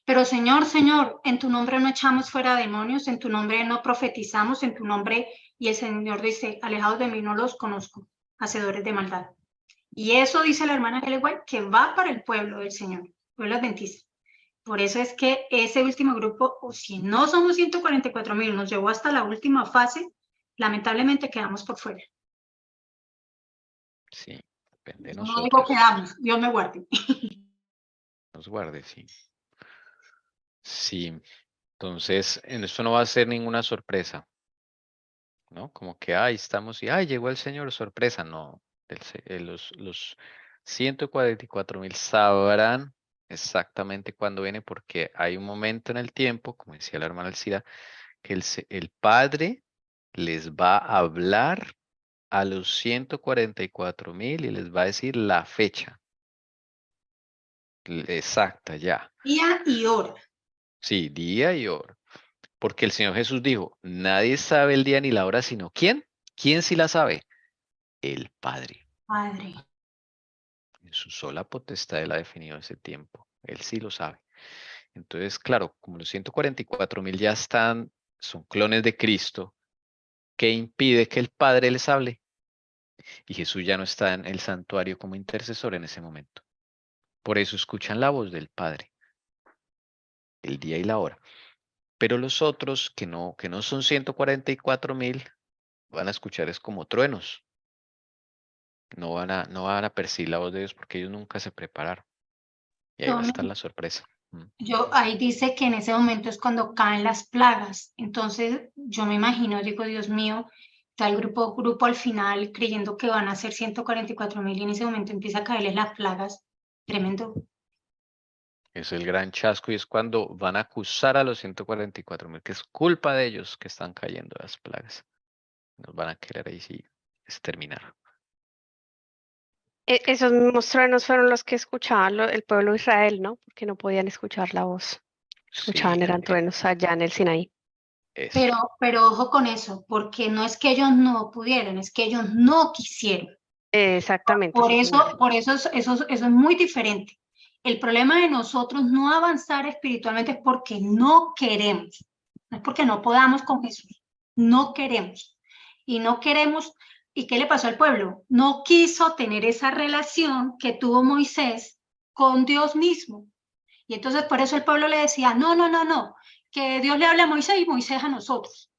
pero Señor, Señor, en tu nombre no echamos fuera demonios, en tu nombre no profetizamos, en tu nombre, y el Señor dice, alejados de mí no los conozco, hacedores de maldad. Y eso dice la hermana Helen White, que va para el pueblo del Señor, pueblo adventista. Por eso es que ese último grupo, o si no somos 144.000, nos llevó hasta la última fase, lamentablemente quedamos por fuera. Sí, depende de No digo nosotros. quedamos, Dios me guarde. Nos guarde, sí. Sí, entonces en esto no va a ser ninguna sorpresa, ¿no? Como que, estamos y, llegó el Señor, sorpresa. No, los 144.000 sabrán exactamente cuándo viene porque hay un momento en el tiempo, como decía la hermana Alcida, que el Padre les va a hablar a los 144.000 y les va a decir la fecha exacta ya. Día y hora. Sí, día y hora. Porque el Señor Jesús dijo, nadie sabe el día ni la hora, sino ¿quién? ¿Quién sí la sabe? El Padre. Padre. En su sola potestad Él ha definido ese tiempo. Él sí lo sabe. Entonces, claro, como los 144.000 ya están, son clones de Cristo, ¿qué impide que el Padre les hable? Y Jesús ya no está en el santuario como intercesor en ese momento. Por eso escuchan la voz del Padre, el día y la hora. Pero los otros que no son 144.000, van a escuchar es como truenos. No van a percibir la voz de Dios porque ellos nunca se prepararon. Y ahí va a estar la sorpresa. Ahí dice que en ese momento es cuando caen las plagas. Entonces yo me imagino, digo, Dios mío, está el grupo al final creyendo que van a ser 144.000 y en ese momento empieza a caerles las plagas. Tremendo. Es el gran chasco y es cuando van a acusar a los 144.000, que es culpa de ellos que están cayendo las plagas. Nos van a querer ahí sí exterminar. Esos mismos truenos fueron los que escuchaban el pueblo de Israel, ¿no? Porque no podían escuchar la voz. Escuchaban, Sí, eran truenos allá en el Sinaí. eso. Pero ojo con eso, porque no es que ellos no pudieran, es que ellos no quisieron. Exactamente. Por sí, señora. eso es muy diferente. El problema de nosotros no avanzar espiritualmente es porque no queremos, no es porque no podamos con Jesús, no queremos. Y no queremos, ¿y qué le pasó al pueblo? No quiso tener esa relación que tuvo Moisés con Dios mismo. Y entonces por eso el pueblo le decía, no, que Dios le hable a Moisés y Moisés a nosotros.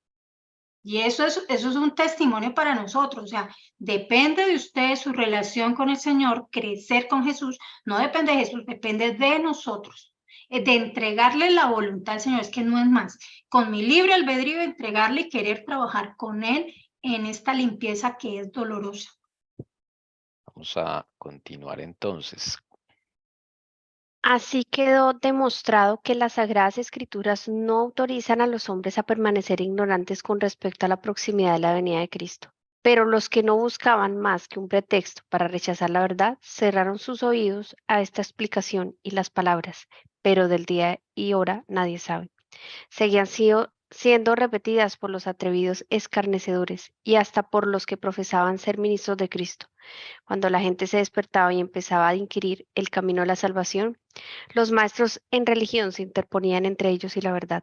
Y eso es un testimonio para nosotros, o sea, depende de usted su relación con el Señor, crecer con Jesús, no depende de Jesús, depende de nosotros, de entregarle la voluntad al Señor, es que no es más, con mi libre albedrío entregarle y querer trabajar con Él en esta limpieza que es dolorosa. Vamos a continuar entonces. Así quedó demostrado que las Sagradas Escrituras no autorizan a los hombres a permanecer ignorantes con respecto a la proximidad de la venida de Cristo. Pero los que no buscaban más que un pretexto para rechazar la verdad cerraron sus oídos a esta explicación y las palabras, pero del día y hora nadie sabe. Seguían siendo repetidas por los atrevidos escarnecedores y hasta por los que profesaban ser ministros de Cristo. Cuando la gente se despertaba y empezaba a inquirir el camino a la salvación, los maestros en religión se interponían entre ellos y la verdad,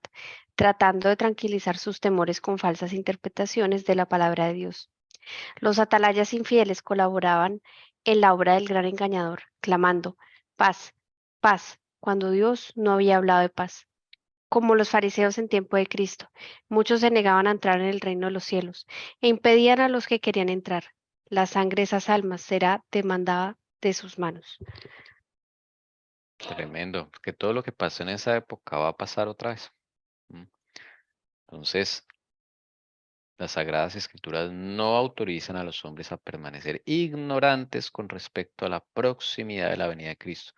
tratando de tranquilizar sus temores con falsas interpretaciones de la palabra de Dios. Los atalayas infieles colaboraban en la obra del gran engañador, clamando, paz, paz, cuando Dios no había hablado de paz. Como los fariseos en tiempo de Cristo, muchos se negaban a entrar en el reino de los cielos e impedían a los que querían entrar. La sangre de esas almas será demandada de sus manos. Tremendo, porque todo lo que pasó en esa época va a pasar otra vez. Entonces, las Sagradas Escrituras no autorizan a los hombres a permanecer ignorantes con respecto a la proximidad de la venida de Cristo.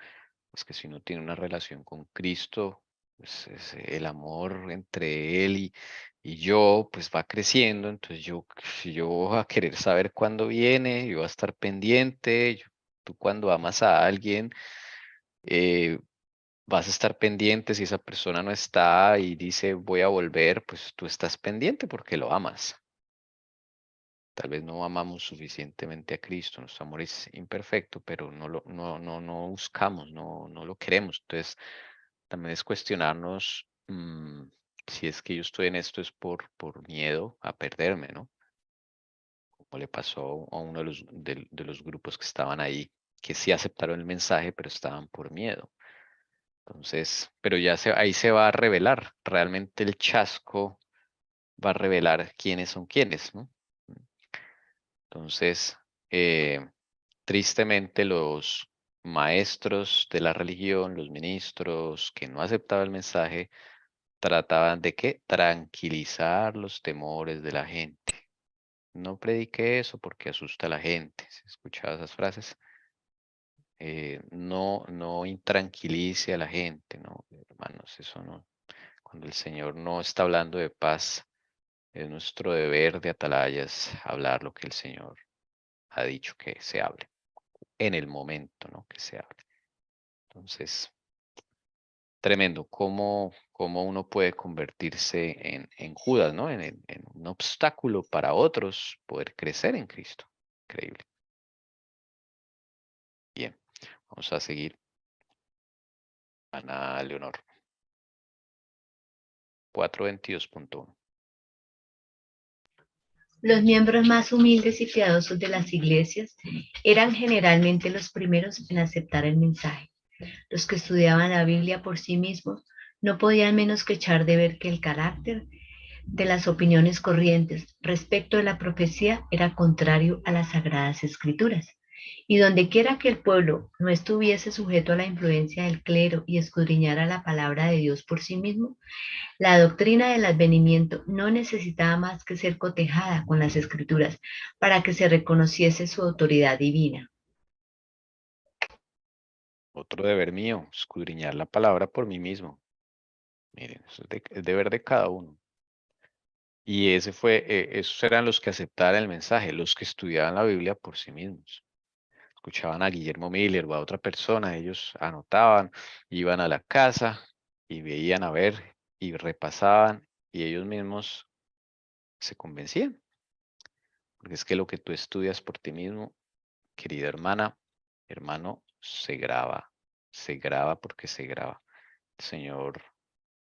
Pues que si uno tiene una relación con Cristo, pues el amor entre Él y yo, pues va creciendo. Entonces yo voy a querer saber cuándo viene, yo voy a estar pendiente. Tú cuando amas a alguien, eh, vas a estar pendiente si esa persona no está y dice voy a volver, pues tú estás pendiente porque lo amas. Tal vez no amamos suficientemente a Cristo, nuestro amor es imperfecto, pero no buscamos, no lo queremos. Entonces, también es cuestionarnos si es que yo estoy en esto es por miedo a perderme, ¿no? Como le pasó a uno de los grupos que estaban ahí, que sí aceptaron el mensaje, pero estaban por miedo. Entonces, pero ahí se va a revelar, realmente el chasco va a revelar quiénes son quiénes, ¿no? Entonces, tristemente los maestros de la religión, los ministros que no aceptaban el mensaje, trataban de ¿qué? Tranquilizar los temores de la gente. No predique eso porque asusta a la gente. ¿Se escuchaba esas frases? No intranquilice a la gente, ¿no? Hermanos, eso no. Cuando el Señor no está hablando de paz, es nuestro deber de atalayas hablar lo que el Señor ha dicho que se hable, en el momento, ¿no? Que se hable. Entonces, tremendo cómo uno puede convertirse en Judas, ¿no? En un obstáculo para otros poder crecer en Cristo. Increíble. Bien, vamos a seguir. Ana Leonor. 422.1. Los miembros más humildes y piadosos de las iglesias eran generalmente los primeros en aceptar el mensaje. Los que estudiaban la Biblia por sí mismos no podían menos que echar de ver que el carácter de las opiniones corrientes respecto de la profecía era contrario a las sagradas escrituras. Y dondequiera que el pueblo no estuviese sujeto a la influencia del clero y escudriñara la palabra de Dios por sí mismo, la doctrina del advenimiento no necesitaba más que ser cotejada con las escrituras para que se reconociese su autoridad divina. Otro deber mío, escudriñar la palabra por mí mismo. Miren, eso es deber de cada uno. Y esos eran los que aceptaban el mensaje, los que estudiaban la Biblia por sí mismos. Escuchaban a Guillermo Miller o a otra persona, ellos anotaban, iban a la casa y veían a ver y repasaban y ellos mismos se convencían. Porque es que lo que tú estudias por ti mismo, querida hermana, hermano, se graba porque se graba. El Señor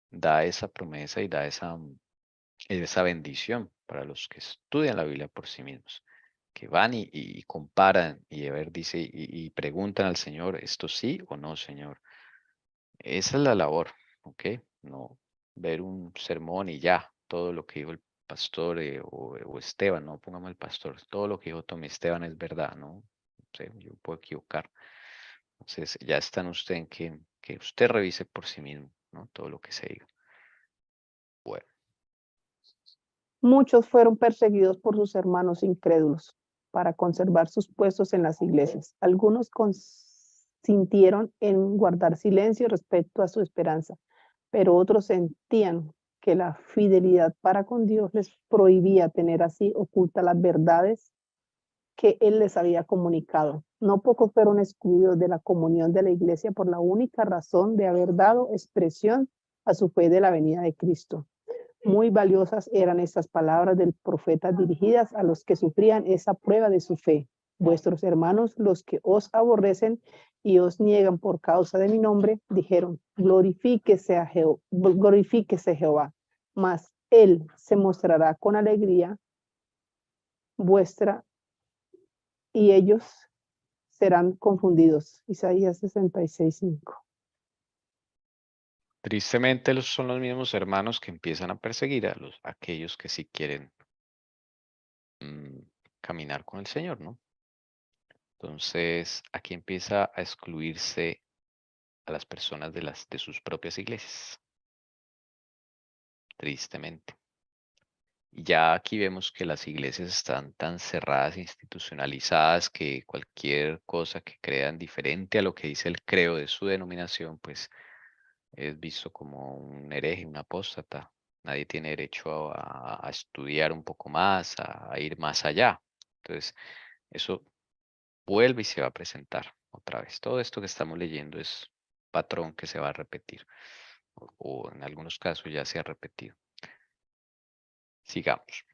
da esa promesa y da esa bendición para los que estudian la Biblia por sí mismos, que van y comparan y a ver, dice, y preguntan al Señor, ¿esto sí o no, Señor? Esa es la labor, ¿ok? No ver un sermón y ya, todo lo que dijo el pastor o Esteban, no pongamos el pastor, todo lo que dijo Tommy Esteban es verdad, ¿no? No sé, yo puedo equivocar. Entonces ya está en usted en que usted revise por sí mismo, ¿no? Todo lo que se diga. Bueno. Muchos fueron perseguidos por sus hermanos incrédulos para conservar sus puestos en las iglesias. Algunos consintieron en guardar silencio respecto a su esperanza, pero otros sentían que la fidelidad para con Dios les prohibía tener así ocultas las verdades que Él les había comunicado. No pocos fueron excluidos de la comunión de la iglesia por la única razón de haber dado expresión a su fe de la venida de Cristo. Muy valiosas eran estas palabras del profeta dirigidas a los que sufrían esa prueba de su fe. Vuestros hermanos, los que os aborrecen y os niegan por causa de mi nombre, dijeron, glorifíquese Jehová, mas él se mostrará con alegría vuestra y ellos serán confundidos. Isaías 66:5. Tristemente son los mismos hermanos que empiezan a perseguir a aquellos que sí quieren caminar con el Señor, ¿no? Entonces, aquí empieza a excluirse a las personas de sus propias iglesias. Tristemente. Y ya aquí vemos que las iglesias están tan cerradas, institucionalizadas, que cualquier cosa que crean diferente a lo que dice el creo de su denominación, pues es visto como un hereje, un apóstata. Nadie tiene derecho a estudiar un poco más, a ir más allá. Entonces, eso vuelve y se va a presentar otra vez. Todo esto que estamos leyendo es patrón que se va a repetir, o en algunos casos ya se ha repetido. Sigamos.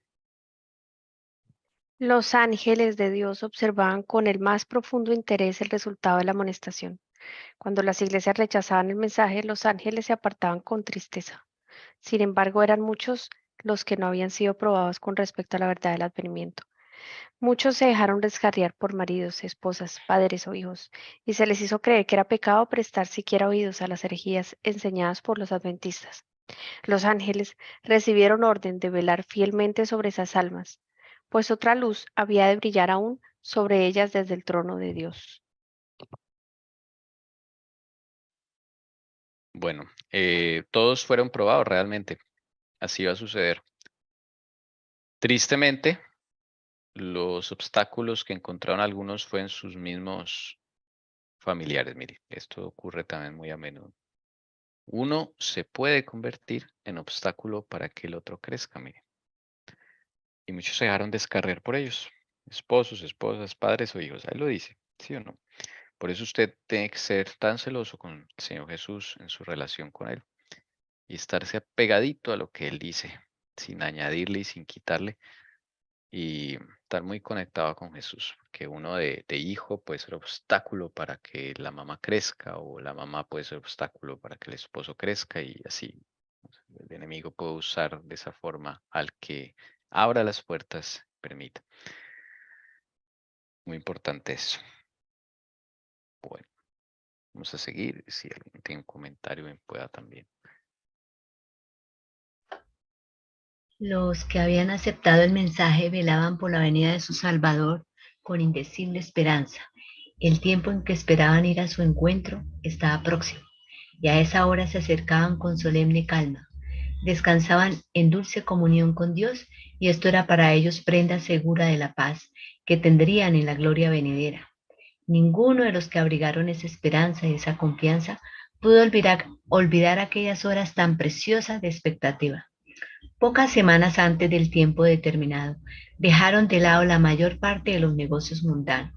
Los ángeles de Dios observaban con el más profundo interés el resultado de la amonestación. Cuando las iglesias rechazaban el mensaje, los ángeles se apartaban con tristeza. Sin embargo, eran muchos los que no habían sido probados con respecto a la verdad del advenimiento. Muchos se dejaron descarriar por maridos, esposas, padres o hijos, y se les hizo creer que era pecado prestar siquiera oídos a las herejías enseñadas por los adventistas. Los ángeles recibieron orden de velar fielmente sobre esas almas, pues otra luz había de brillar aún sobre ellas desde el trono de Dios. Bueno, todos fueron probados realmente. Así va a suceder. Tristemente, los obstáculos que encontraron algunos fue en sus mismos familiares. Mire, esto ocurre también muy a menudo. Uno se puede convertir en obstáculo para que el otro crezca, mire. Y muchos se dejaron descarriar por ellos. Esposos, esposas, padres o hijos. Ahí lo dice, ¿sí o no? Por eso usted tiene que ser tan celoso con el Señor Jesús en su relación con Él y estarse apegadito a lo que Él dice, sin añadirle y sin quitarle, y estar muy conectado con Jesús, porque uno de hijo puede ser obstáculo para que la mamá crezca, o la mamá puede ser obstáculo para que el esposo crezca, y así. El enemigo puede usar de esa forma al que abra las puertas, permita. Muy importante eso. Bueno, vamos a seguir. Si alguien tiene un comentario, me pueda también. Los que habían aceptado el mensaje velaban por la venida de su Salvador con indecible esperanza. El tiempo en que esperaban ir a su encuentro estaba próximo, y a esa hora se acercaban con solemne calma. Descansaban en dulce comunión con Dios, y esto era para ellos prenda segura de la paz que tendrían en la gloria venidera. Ninguno de los que abrigaron esa esperanza y esa confianza pudo olvidar aquellas horas tan preciosas de expectativa. Pocas semanas antes del tiempo determinado, dejaron de lado la mayor parte de los negocios mundanos.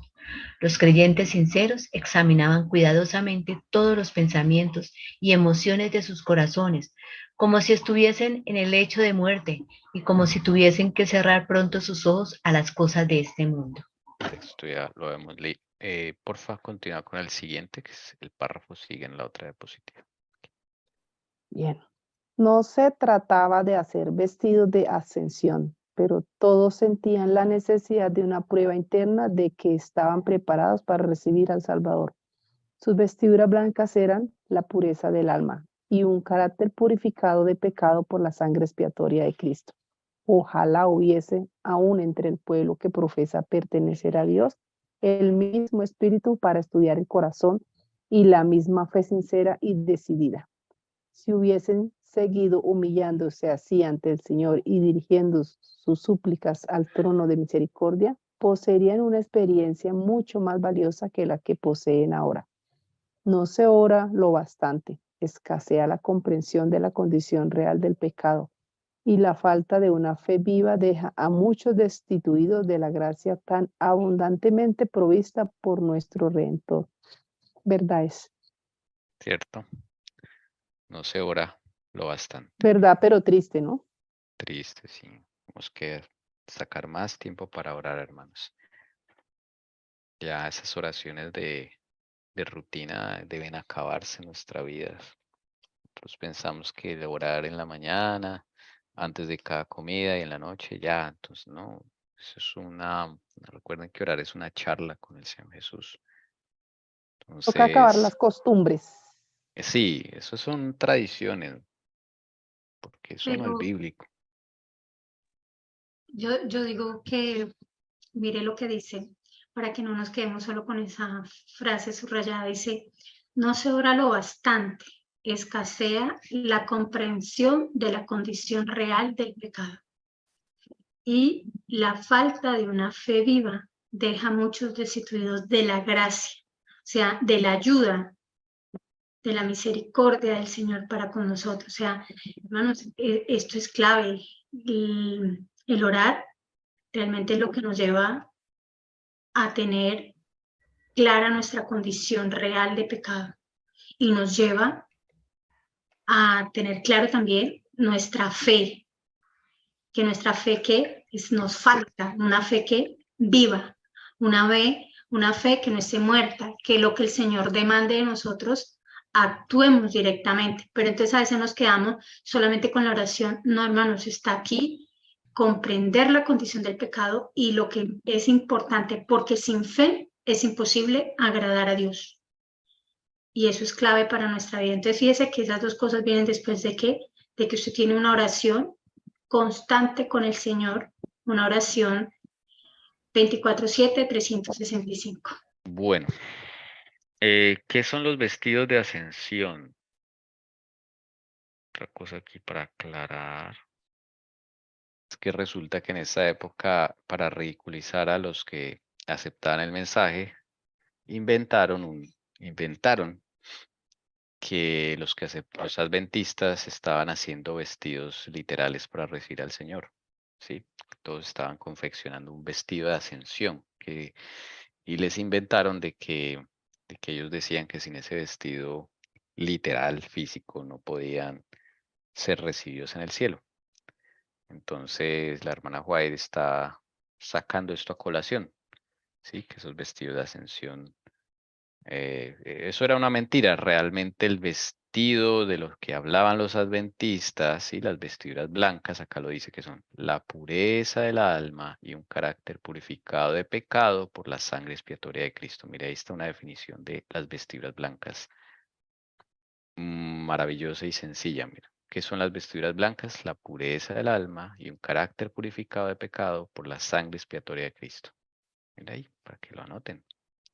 Los creyentes sinceros examinaban cuidadosamente todos los pensamientos y emociones de sus corazones, como si estuviesen en el lecho de muerte y como si tuviesen que cerrar pronto sus ojos a las cosas de este mundo. Esto ya lo hemos leído. Porfa, continúa con el siguiente, que es el párrafo sigue en la otra diapositiva. Bien. No se trataba de hacer vestidos de ascensión, pero todos sentían la necesidad de una prueba interna de que estaban preparados para recibir al Salvador. Sus vestiduras blancas eran la pureza del alma y un carácter purificado de pecado por la sangre expiatoria de Cristo. Ojalá hubiese aún entre el pueblo que profesa pertenecer a Dios el mismo espíritu para estudiar el corazón y la misma fe sincera y decidida. Si hubiesen seguido humillándose así ante el Señor y dirigiendo sus súplicas al trono de misericordia, poseerían una experiencia mucho más valiosa que la que poseen ahora. No se ora lo bastante, escasea la comprensión de la condición real del pecado, y la falta de una fe viva deja a muchos destituidos de la gracia tan abundantemente provista por nuestro Redentor. ¿Verdad es? ¿Cierto? No se ora lo bastante. ¿Verdad, pero triste, no? Triste, sí. Tenemos que sacar más tiempo para orar, hermanos. Ya esas oraciones de rutina deben acabarse en nuestra vida. Nosotros pensamos que el orar en la mañana, antes de cada comida y en la noche, ya. Entonces, no. Eso es recuerden que orar es una charla con el Señor Jesús. Toca acabar Entonces, las costumbres. sí, eso son tradiciones, porque eso no es Pero bíblico. yo digo que mire lo que dice, para que no nos quedemos solo con esa frase subrayada. Dice, no se ora lo bastante, escasea la comprensión de la condición real del pecado. Y la falta de una fe viva deja a muchos destituidos de la gracia, o sea, de la ayuda, de la misericordia del Señor para con nosotros. O sea, hermanos, esto es clave. El orar realmente es lo que nos lleva a tener clara nuestra condición real de pecado y nos lleva a tener claro también nuestra fe, que nuestra fe que nos falta, una fe que viva, una fe que no esté muerta, que lo que el Señor demande de nosotros actuemos directamente. Pero entonces a veces nos quedamos solamente con la oración. No, hermanos, está aquí comprender la condición del pecado y lo que es importante, porque sin fe es imposible agradar a Dios. Y eso es clave para nuestra vida. Entonces fíjese que esas dos cosas vienen después de que usted tiene una oración constante con el Señor, una oración 24/7, 365. Bueno, ¿qué son los vestidos de ascensión? Otra cosa aquí para aclarar. Es que resulta que en esa época, para ridiculizar a los que aceptaban el mensaje, inventaron que los adventistas estaban haciendo vestidos literales para recibir al Señor. ¿Sí? Todos estaban confeccionando un vestido de ascensión y les inventaron de que de que ellos decían que sin ese vestido literal, físico, no podían ser recibidos en el cielo. Entonces la hermana White está sacando esto a colación, ¿sí? Que esos vestidos de ascensión, eso era una mentira. Realmente el vestido de los que hablaban los adventistas y las vestiduras blancas, acá lo dice que son la pureza del alma y un carácter purificado de pecado por la sangre expiatoria de Cristo. Mira, ahí está una definición de las vestiduras blancas. Maravillosa y sencilla, mira. ¿Qué son las vestiduras blancas? La pureza del alma y un carácter purificado de pecado por la sangre expiatoria de Cristo. Mira ahí, para que lo anoten.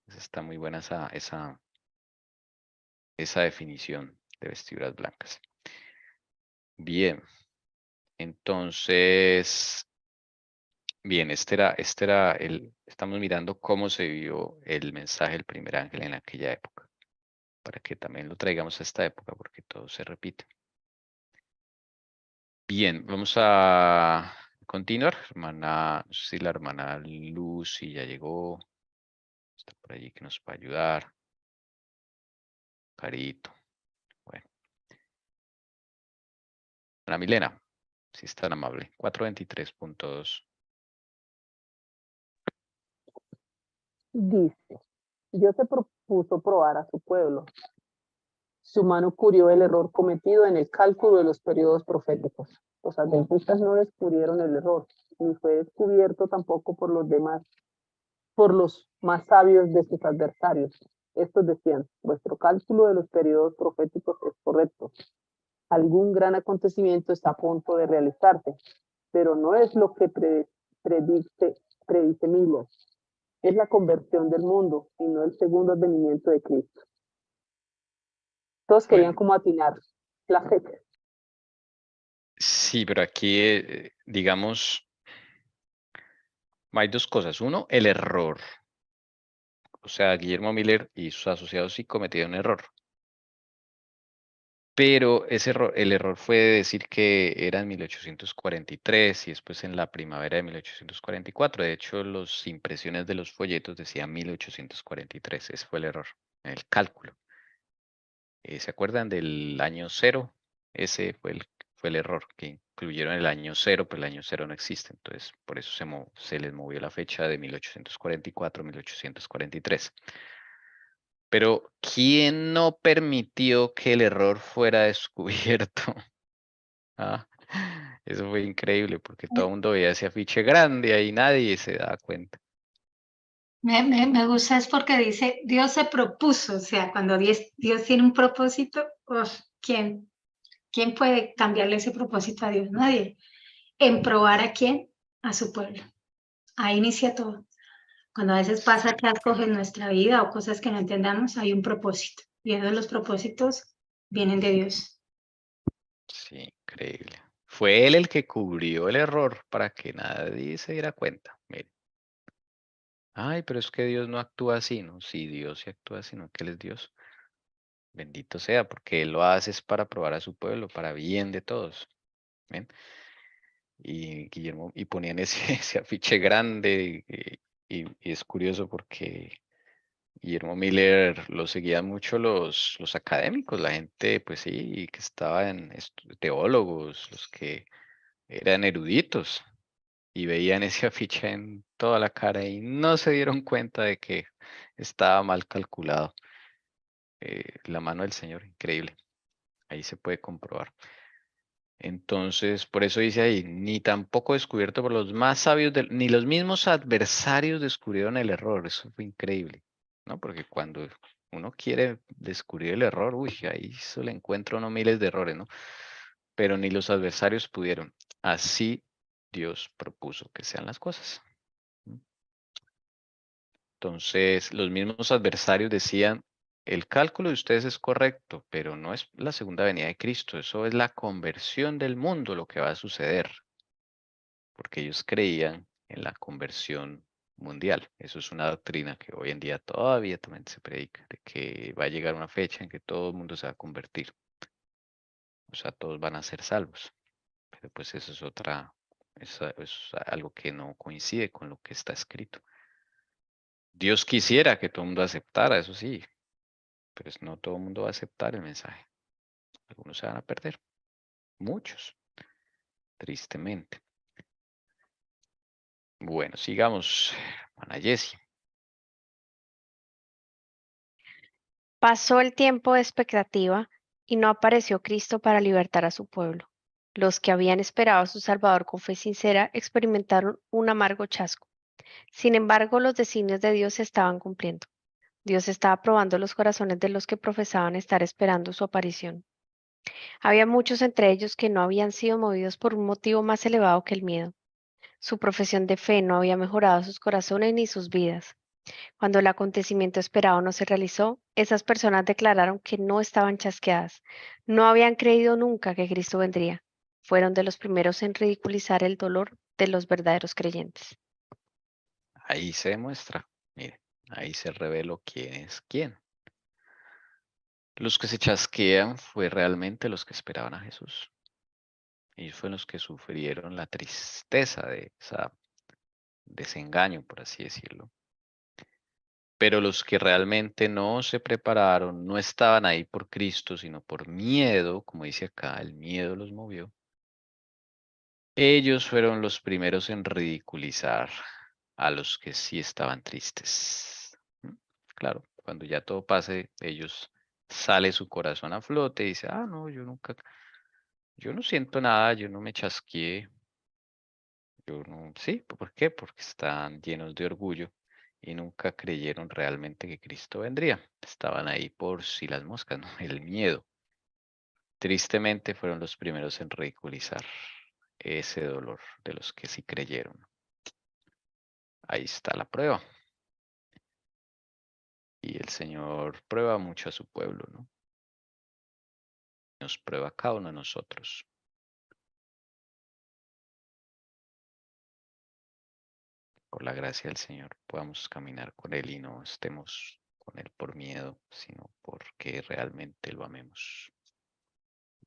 Está muy buena esa definición de vestiduras blancas. Bien, entonces, bien, estamos mirando cómo se vio el mensaje del primer ángel en aquella época, para que también lo traigamos a esta época, porque todo se repite. Bien, vamos a continuar. Hermana, no sé si la hermana Lucy ya llegó. Está por allí que nos va a ayudar. Carito. Bueno. Ana Milena, si es tan amable. 423.2. Dice, Dios se propuso probar a su pueblo. Su mano cubrió el error cometido en el cálculo de los periodos proféticos. Los adventistas no descubrieron el error, ni fue descubierto tampoco por los demás, por los más sabios de sus adversarios. Estos decían, vuestro cálculo de los periodos proféticos es correcto. Algún gran acontecimiento está a punto de realizarse, pero no es lo que predice Miller. Es la conversión del mundo y no el segundo advenimiento de Cristo. Todos querían como atinar la fecha. Sí, pero aquí, digamos, hay dos cosas. Uno, el error. O sea, Guillermo Miller y sus asociados sí cometieron un error. Pero el error fue decir que era en 1843 y después en la primavera de 1844. De hecho, las impresiones de los folletos decían 1843. Ese fue el error, en el cálculo. ¿Se acuerdan del año cero? Ese fue el error, que incluyeron el año cero, pero el año cero no existe. Entonces, por eso se les movió la fecha de 1844 a 1843. Pero, ¿quién no permitió que el error fuera descubierto? Ah, eso fue increíble porque todo el mundo veía ese afiche grande y ahí nadie se da cuenta. Me gusta es porque dice, Dios se propuso, o sea, cuando Dios tiene un propósito, ¿quién puede cambiarle ese propósito a Dios? Nadie. ¿En probar a quién? A su pueblo. Ahí inicia todo. Cuando a veces pasa que en nuestra vida o cosas que no entendamos, hay un propósito. Y esos los propósitos vienen de Dios. Sí, increíble. Fue él el que cubrió el error para que nadie se diera cuenta. Mire. Ay, pero es que Dios no actúa así, ¿no? Sí, Dios sí actúa así, ¿no? Que Él es Dios. Bendito sea, porque Él lo hace es para probar a su pueblo, para bien de todos. ¿Ven? Y Guillermo, y ponían ese afiche grande, y es curioso porque Guillermo Miller lo seguían mucho los académicos, la gente, pues sí, que estaba teólogos, los que eran eruditos, y veían ese afiche en toda la cara y no se dieron cuenta de que estaba mal calculado. La mano del Señor, increíble. Ahí se puede comprobar. Entonces, por eso dice ahí, ni tampoco descubierto por los más sabios, ni los mismos adversarios descubrieron el error. Eso fue increíble, ¿no? Porque cuando uno quiere descubrir el error, uy, ahí se le encuentra uno miles de errores, ¿no? Pero ni los adversarios pudieron. Así Dios propuso que sean las cosas. Entonces, los mismos adversarios decían, el cálculo de ustedes es correcto, pero no es la segunda venida de Cristo, eso es la conversión del mundo lo que va a suceder, porque ellos creían en la conversión mundial. Eso es una doctrina que hoy en día todavía también se predica, de que va a llegar una fecha en que todo el mundo se va a convertir. O sea, todos van a ser salvos. Pero pues eso es algo que no coincide con lo que está escrito. Dios quisiera que todo el mundo aceptara, eso sí, pero no todo el mundo va a aceptar el mensaje. Algunos se van a perder, muchos, tristemente. Bueno, sigamos. Ana Jessie. Pasó el tiempo de expectativa y no apareció Cristo para libertar a su pueblo. Los que habían esperado a su Salvador con fe sincera experimentaron un amargo chasco. Sin embargo, los designios de Dios se estaban cumpliendo. Dios estaba probando los corazones de los que profesaban estar esperando su aparición. Había muchos entre ellos que no habían sido movidos por un motivo más elevado que el miedo. Su profesión de fe no había mejorado sus corazones ni sus vidas. Cuando el acontecimiento esperado no se realizó, esas personas declararon que no estaban chasqueadas. No habían creído nunca que Cristo vendría. Fueron de los primeros en ridiculizar el dolor de los verdaderos creyentes. Ahí se demuestra, mire, ahí se reveló quién es quién. Los que se chasquean fue realmente los que esperaban a Jesús. Ellos fueron los que sufrieron la tristeza de ese desengaño, por así decirlo. Pero los que realmente no se prepararon, no estaban ahí por Cristo, sino por miedo, como dice acá, el miedo los movió. Ellos fueron los primeros en ridiculizar a los que sí estaban tristes. Claro, cuando ya todo pase, ellos sale su corazón a flote y dice, no, yo no siento nada, yo no me chasqueé. Yo no, sí, ¿por qué? Porque están llenos de orgullo y nunca creyeron realmente que Cristo vendría. Estaban ahí por si las moscas, ¿no? El miedo. Tristemente fueron los primeros en ridiculizar ese dolor de los que sí creyeron. Ahí está la prueba. Y el Señor prueba mucho a su pueblo, ¿no? Nos prueba a cada uno de nosotros. Por la gracia del Señor podamos caminar con Él y no estemos con Él por miedo, sino porque realmente lo amemos.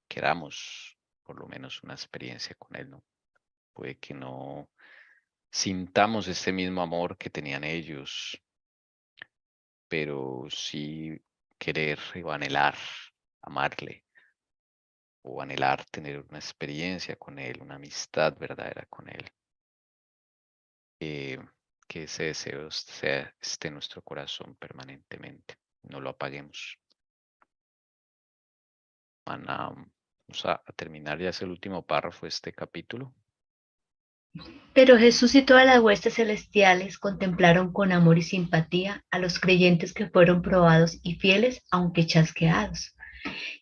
Queramos por lo menos una experiencia con Él, ¿no? Puede que no sintamos ese mismo amor que tenían ellos, pero sí querer o anhelar amarle, o anhelar tener una experiencia con Él, una amistad verdadera con Él. Que ese deseo esté en nuestro corazón permanentemente, no lo apaguemos. Vamos a terminar, ya es el último párrafo de este capítulo. Pero Jesús y todas las huestes celestiales contemplaron con amor y simpatía a los creyentes que fueron probados y fieles, aunque chasqueados.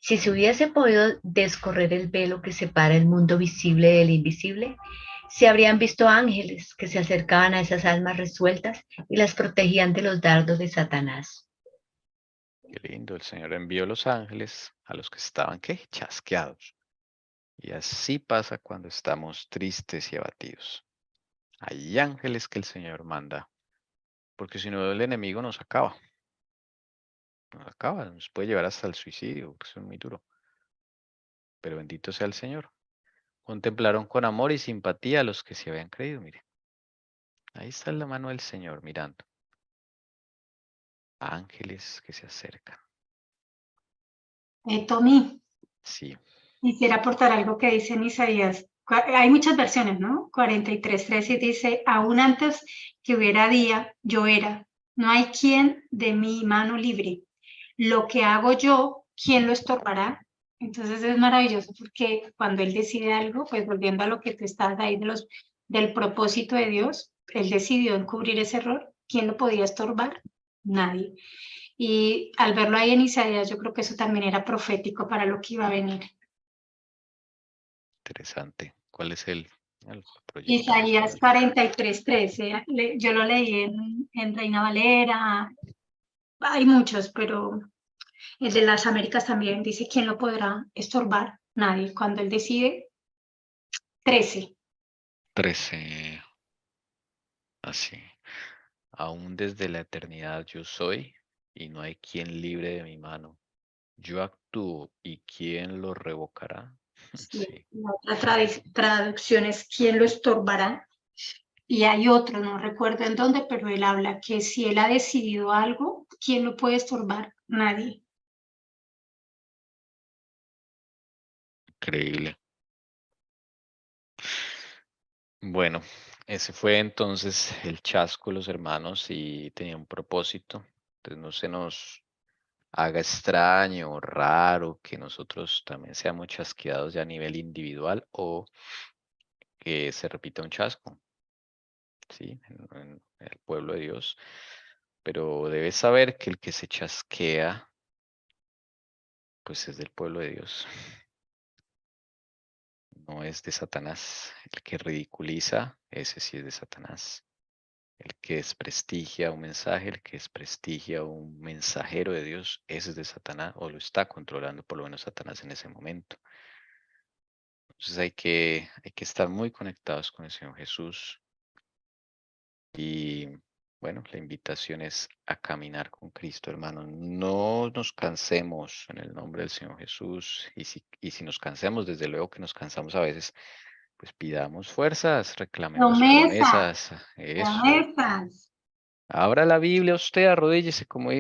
Si se hubiese podido descorrer el velo que separa el mundo visible del invisible, se habrían visto ángeles que se acercaban a esas almas resueltas y las protegían de los dardos de Satanás. Qué lindo, el Señor envió los ángeles a los que estaban, ¿qué? Chasqueados. Y así pasa cuando estamos tristes y abatidos. Hay ángeles que el Señor manda, porque si no el enemigo nos acaba. Nos puede llevar hasta el suicidio, porque es muy duro. Pero bendito sea el Señor. Contemplaron con amor y simpatía a los que se habían creído, mire. Ahí está la mano del Señor mirando. Ángeles que se acercan. Tommy, Sí, quisiera aportar algo que dice en Isaías. Hay muchas versiones, ¿no? 43:13 dice, aún antes que hubiera día, yo era. No hay quien de mi mano libre. Lo que hago yo, ¿quién lo estorbará? Entonces es maravilloso porque cuando Él decide algo, pues volviendo a lo que tú estás ahí del propósito de Dios, Él decidió encubrir ese error. ¿Quién lo podía estorbar? Nadie. Y al verlo ahí en Isaías, yo creo que eso también era profético para lo que iba a venir. interesante. ¿Cuál es el proyecto? Isaías 43:13, yo lo leí en Reina Valera, hay muchos, pero el de las Américas también dice, ¿quién lo podrá estorbar? Nadie. Cuando Él decide, 13. 13. Así. Aún desde la eternidad yo soy, y no hay quien libre de mi mano. Yo actúo, ¿y quién lo revocará? Sí. Sí. La otra traducción es, ¿quién lo estorbará? Y hay otro, no recuerdo en dónde, pero él habla que si Él ha decidido algo, ¿quién lo puede estorbar? Nadie. Increíble. Bueno, ese fue entonces el chasco, los hermanos, y tenía un propósito. Entonces no se nos haga extraño o raro que nosotros también seamos chasqueados ya a nivel individual o que se repita un chasco, ¿sí? En el pueblo de Dios. Pero debes saber que el que se chasquea, pues es del pueblo de Dios. No es de Satanás. El que ridiculiza, ese sí es de Satanás. El que desprestigia un mensaje, el que desprestigia a un mensajero de Dios, ese es de Satanás o lo está controlando por lo menos Satanás en ese momento. Entonces hay que estar muy conectados con el Señor Jesús. Y bueno, la invitación es a caminar con Cristo, hermanos. No nos cansemos en el nombre del Señor Jesús. Y si nos cansemos, desde luego que nos cansamos a veces, pues pidamos fuerzas, reclamemos Promesas, promesas. Eso. promesas. Abra la Biblia usted, arrodíllese como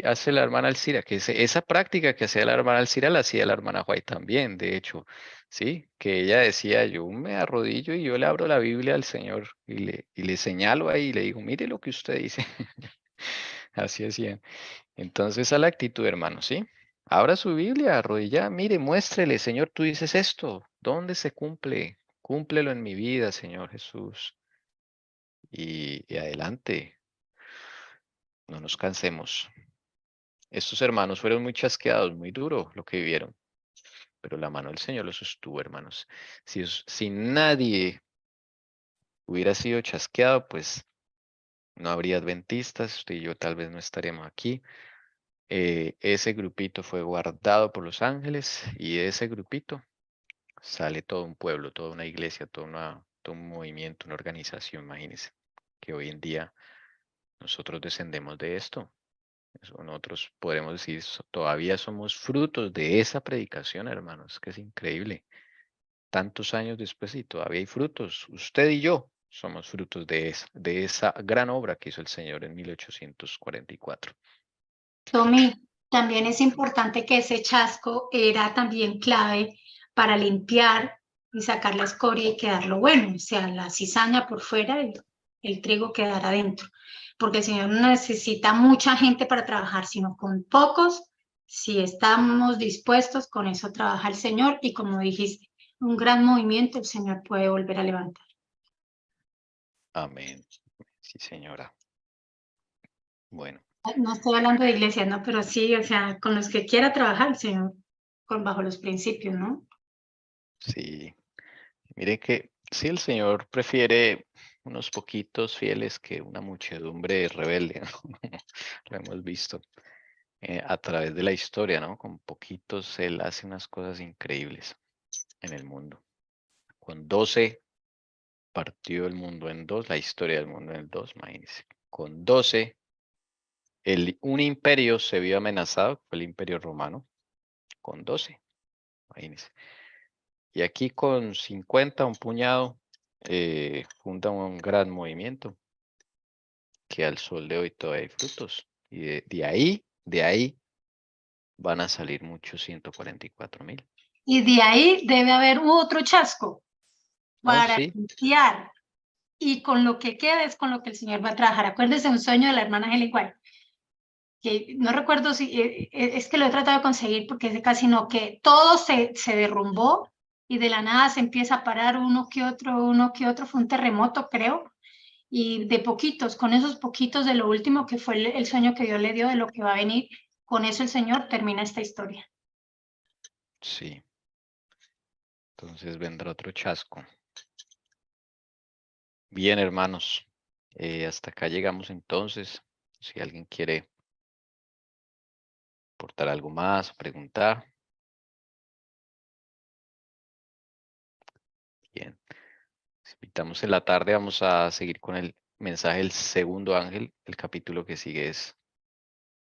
hace la hermana Alcira, que esa práctica que hacía la hermana Alcira la hacía la hermana White también, de hecho, sí, que ella decía, yo me arrodillo y yo le abro la Biblia al Señor y le señalo ahí y le digo, mire lo que usted dice. Así hacían. Entonces, a la actitud, hermano, ¿sí? Abra su Biblia, arrodilla, mire, muéstrele, Señor, tú dices esto, ¿dónde se cumple? Cúmplelo en mi vida, Señor Jesús. Y adelante. No nos cansemos. Estos hermanos fueron muy chasqueados, muy duro lo que vivieron, pero la mano del Señor los sostuvo, hermanos. Si nadie hubiera sido chasqueado, pues no habría adventistas, usted y yo tal vez no estaríamos aquí. Ese grupito fue guardado por los ángeles y de ese grupito sale todo un pueblo, toda una iglesia, todo un movimiento, una organización, imagínense, que hoy en día nosotros descendemos de esto. Nosotros podremos decir, todavía somos frutos de esa predicación, hermanos, que es increíble. Tantos años después y todavía hay frutos. Usted y yo somos frutos de esa gran obra que hizo el Señor en 1844. Tommy, también es importante que ese chasco era también clave para limpiar y sacar la escoria y quedarlo bueno, o sea, la cizaña por fuera y el trigo quedar adentro, porque el Señor no necesita mucha gente para trabajar, sino con pocos, si estamos dispuestos, con eso trabaja el Señor y como dijiste, un gran movimiento el Señor puede volver a levantar. Amén. Sí, señora. Bueno, No estoy hablando de iglesias, ¿no? Pero sí, o sea, con los que quiera trabajar el Señor, bajo los principios, ¿no? sí. Mire que sí, el Señor prefiere unos poquitos fieles que una muchedumbre rebelde, ¿no? Lo hemos visto a través de la historia, ¿no? Con poquitos Él hace unas cosas increíbles en el mundo. Con 12 partió el mundo en dos, la historia del mundo en dos, imagínense. Con 12, un imperio se vio amenazado, fue el imperio romano, con 12, imagínense. Y aquí con 50, un puñado, funda un gran movimiento que al sol de hoy todavía hay frutos. Y de ahí van a salir muchos 144,000. Y de ahí debe haber otro chasco Oh, para sí, limpiar. Y con lo que quede es con lo que el Señor va a trabajar. Acuérdese un sueño de la hermana Helen White, que no recuerdo si, es que lo he tratado de conseguir porque es de casi no, que todo se derrumbó y de la nada se empieza a parar uno que otro, fue un terremoto, creo, y de poquitos, con esos poquitos de lo último que fue el sueño que Dios le dio de lo que va a venir, con eso el Señor termina esta historia. sí. Entonces vendrá otro chasco. Bien, hermanos. Hasta acá llegamos entonces. Si alguien quiere aportar algo más, preguntar. Bien. Les invitamos en la tarde. Vamos a seguir con el mensaje del segundo ángel. El capítulo que sigue es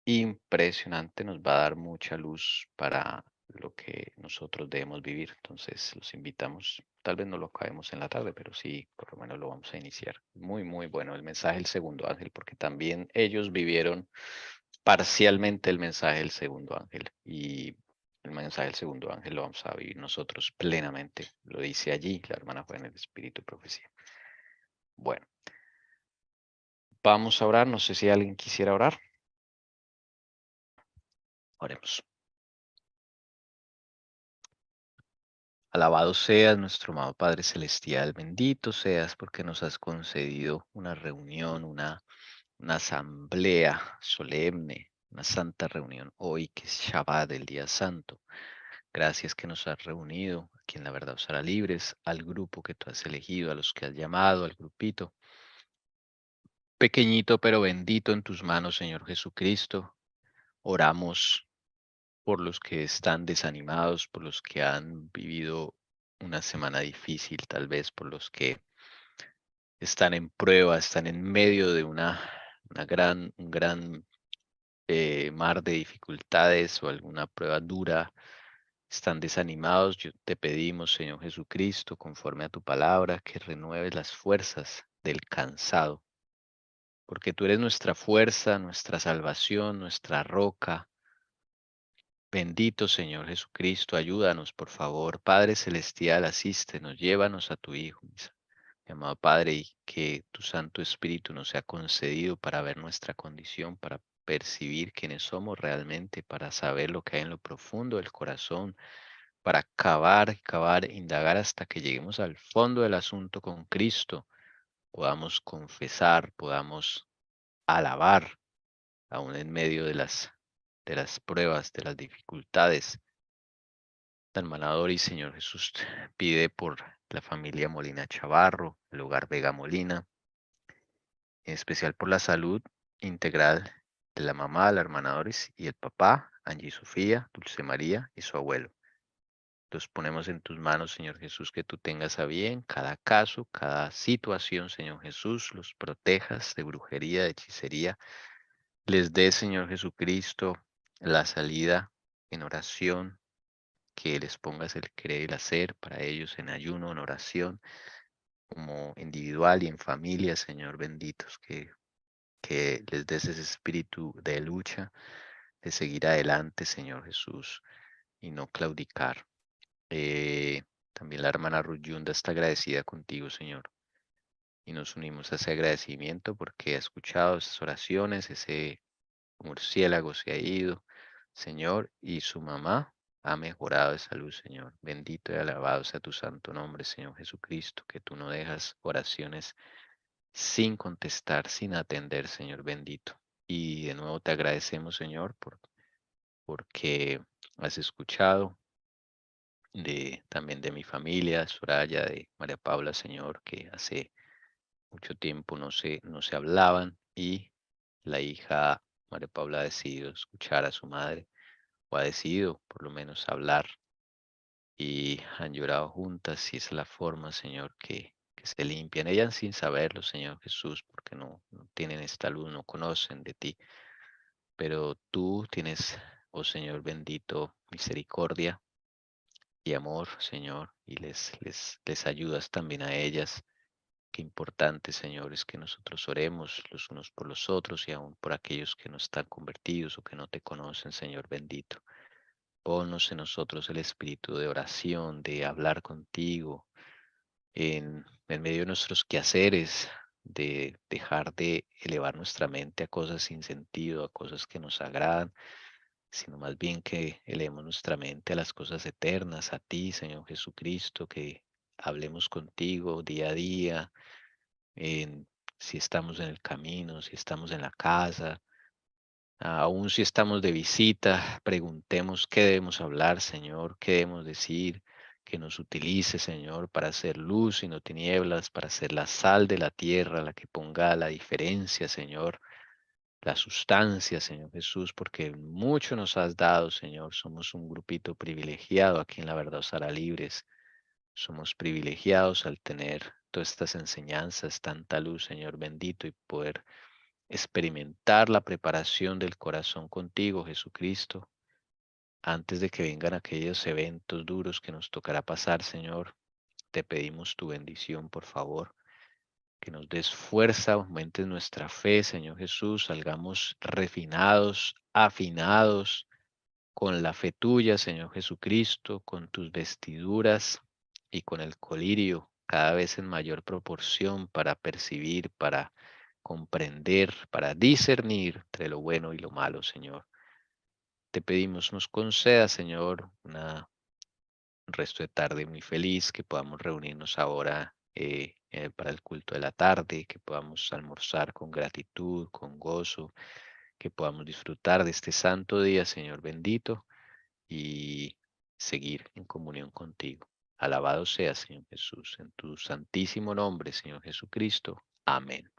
impresionante. Nos va a dar mucha luz para lo que nosotros debemos vivir. Entonces los invitamos. Tal vez no lo acabemos en la tarde, pero sí, por lo menos lo vamos a iniciar. Muy, muy bueno el mensaje del segundo ángel, porque también ellos vivieron parcialmente el mensaje del segundo ángel. Y el mensaje del segundo ángel lo vamos a vivir nosotros plenamente. Lo dice allí la hermana Juana en el Espíritu y Profecía. Bueno, vamos a orar. No sé si alguien quisiera orar. Oremos. Alabado seas nuestro amado Padre Celestial, bendito seas porque nos has concedido una reunión, una asamblea solemne, una santa reunión hoy que es Shabbat, el día santo. Gracias que nos has reunido aquí en La Verdad Os Hará Libres, al grupo que tú has elegido, a los que has llamado, al grupito. Pequeñito pero bendito en tus manos, Señor Jesucristo. Oramos por los que están desanimados, por los que han vivido una semana difícil, tal vez por los que están en prueba, están en medio de un gran mar de dificultades o alguna prueba dura, están desanimados. Te pedimos, Señor Jesucristo, conforme a tu palabra, que renueves las fuerzas del cansado, porque tú eres nuestra fuerza, nuestra salvación, nuestra roca. Bendito Señor Jesucristo, ayúdanos, por favor. Padre Celestial, asístenos, llévanos a tu Hijo, mi amado Padre, y que tu Santo Espíritu nos sea concedido para ver nuestra condición, para percibir quiénes somos realmente, para saber lo que hay en lo profundo del corazón, para cavar, indagar hasta que lleguemos al fondo del asunto con Cristo, podamos confesar, podamos alabar, aún en medio de las pruebas, de las dificultades. Hermanador y Señor Jesús, pide por la familia Molina Chavarro, el hogar Vega Molina, en especial por la salud integral de la mamá, la hermana Doris y el papá, Angie Sofía, Dulce María y su abuelo. Los ponemos en tus manos, Señor Jesús, que tú tengas a bien cada caso, cada situación, Señor Jesús, los protejas de brujería, de hechicería. Les dé, Señor Jesucristo, la salida en oración, que les pongas el querer y el hacer para ellos en ayuno, en oración, como individual y en familia, Señor benditos, que les des ese espíritu de lucha, de seguir adelante, Señor Jesús, y no claudicar. También la hermana Ruth Yunda está agradecida contigo, Señor, y nos unimos a ese agradecimiento porque ha escuchado esas oraciones, ese murciélago se ha ido, Señor, y su mamá ha mejorado de salud, Señor. Bendito y alabado sea tu santo nombre, Señor Jesucristo, que tú no dejas oraciones sin contestar, sin atender, Señor bendito. Y de nuevo te agradecemos, Señor, porque has escuchado también de mi familia, Soraya, de María Paula, Señor, que hace mucho tiempo no se hablaban y la hija María Paula ha decidido escuchar a su madre o ha decidido por lo menos hablar y han llorado juntas y esa es la forma, Señor, que se limpian. Ellas sin saberlo, Señor Jesús, porque no tienen esta luz, no conocen de ti, pero tú tienes, oh Señor bendito, misericordia y amor, Señor, y les ayudas también a ellas. Qué importante, Señor, es que nosotros oremos los unos por los otros y aún por aquellos que no están convertidos o que no te conocen, Señor bendito. Ponnos en nosotros el espíritu de oración, de hablar contigo, en medio de nuestros quehaceres, de dejar de elevar nuestra mente a cosas sin sentido, a cosas que nos agradan, sino más bien que elevemos nuestra mente a las cosas eternas, a ti, Señor Jesucristo, que hablemos contigo día a día, en, si estamos en el camino, si estamos en la casa, aún si estamos de visita, preguntemos qué debemos hablar, Señor, qué debemos decir, que nos utilice, Señor, para hacer luz y no tinieblas, para ser la sal de la tierra, la que ponga la diferencia, Señor, la sustancia, Señor Jesús, porque mucho nos has dado, Señor. Somos un grupito privilegiado aquí en La Verdad Os Hará Libres. Somos privilegiados al tener todas estas enseñanzas, tanta luz, Señor bendito, y poder experimentar la preparación del corazón contigo, Jesucristo, antes de que vengan aquellos eventos duros que nos tocará pasar, Señor. Te pedimos tu bendición, por favor, que nos des fuerza, aumentes nuestra fe, Señor Jesús, salgamos refinados, afinados, con la fe tuya, Señor Jesucristo, con tus vestiduras y con el colirio cada vez en mayor proporción para percibir, para comprender, para discernir entre lo bueno y lo malo, Señor. Te pedimos nos conceda, Señor, un resto de tarde muy feliz, que podamos reunirnos ahora para el culto de la tarde, que podamos almorzar con gratitud, con gozo, que podamos disfrutar de este santo día, Señor bendito, y seguir en comunión contigo. Alabado sea, Señor Jesús, en tu santísimo nombre, Señor Jesucristo. Amén.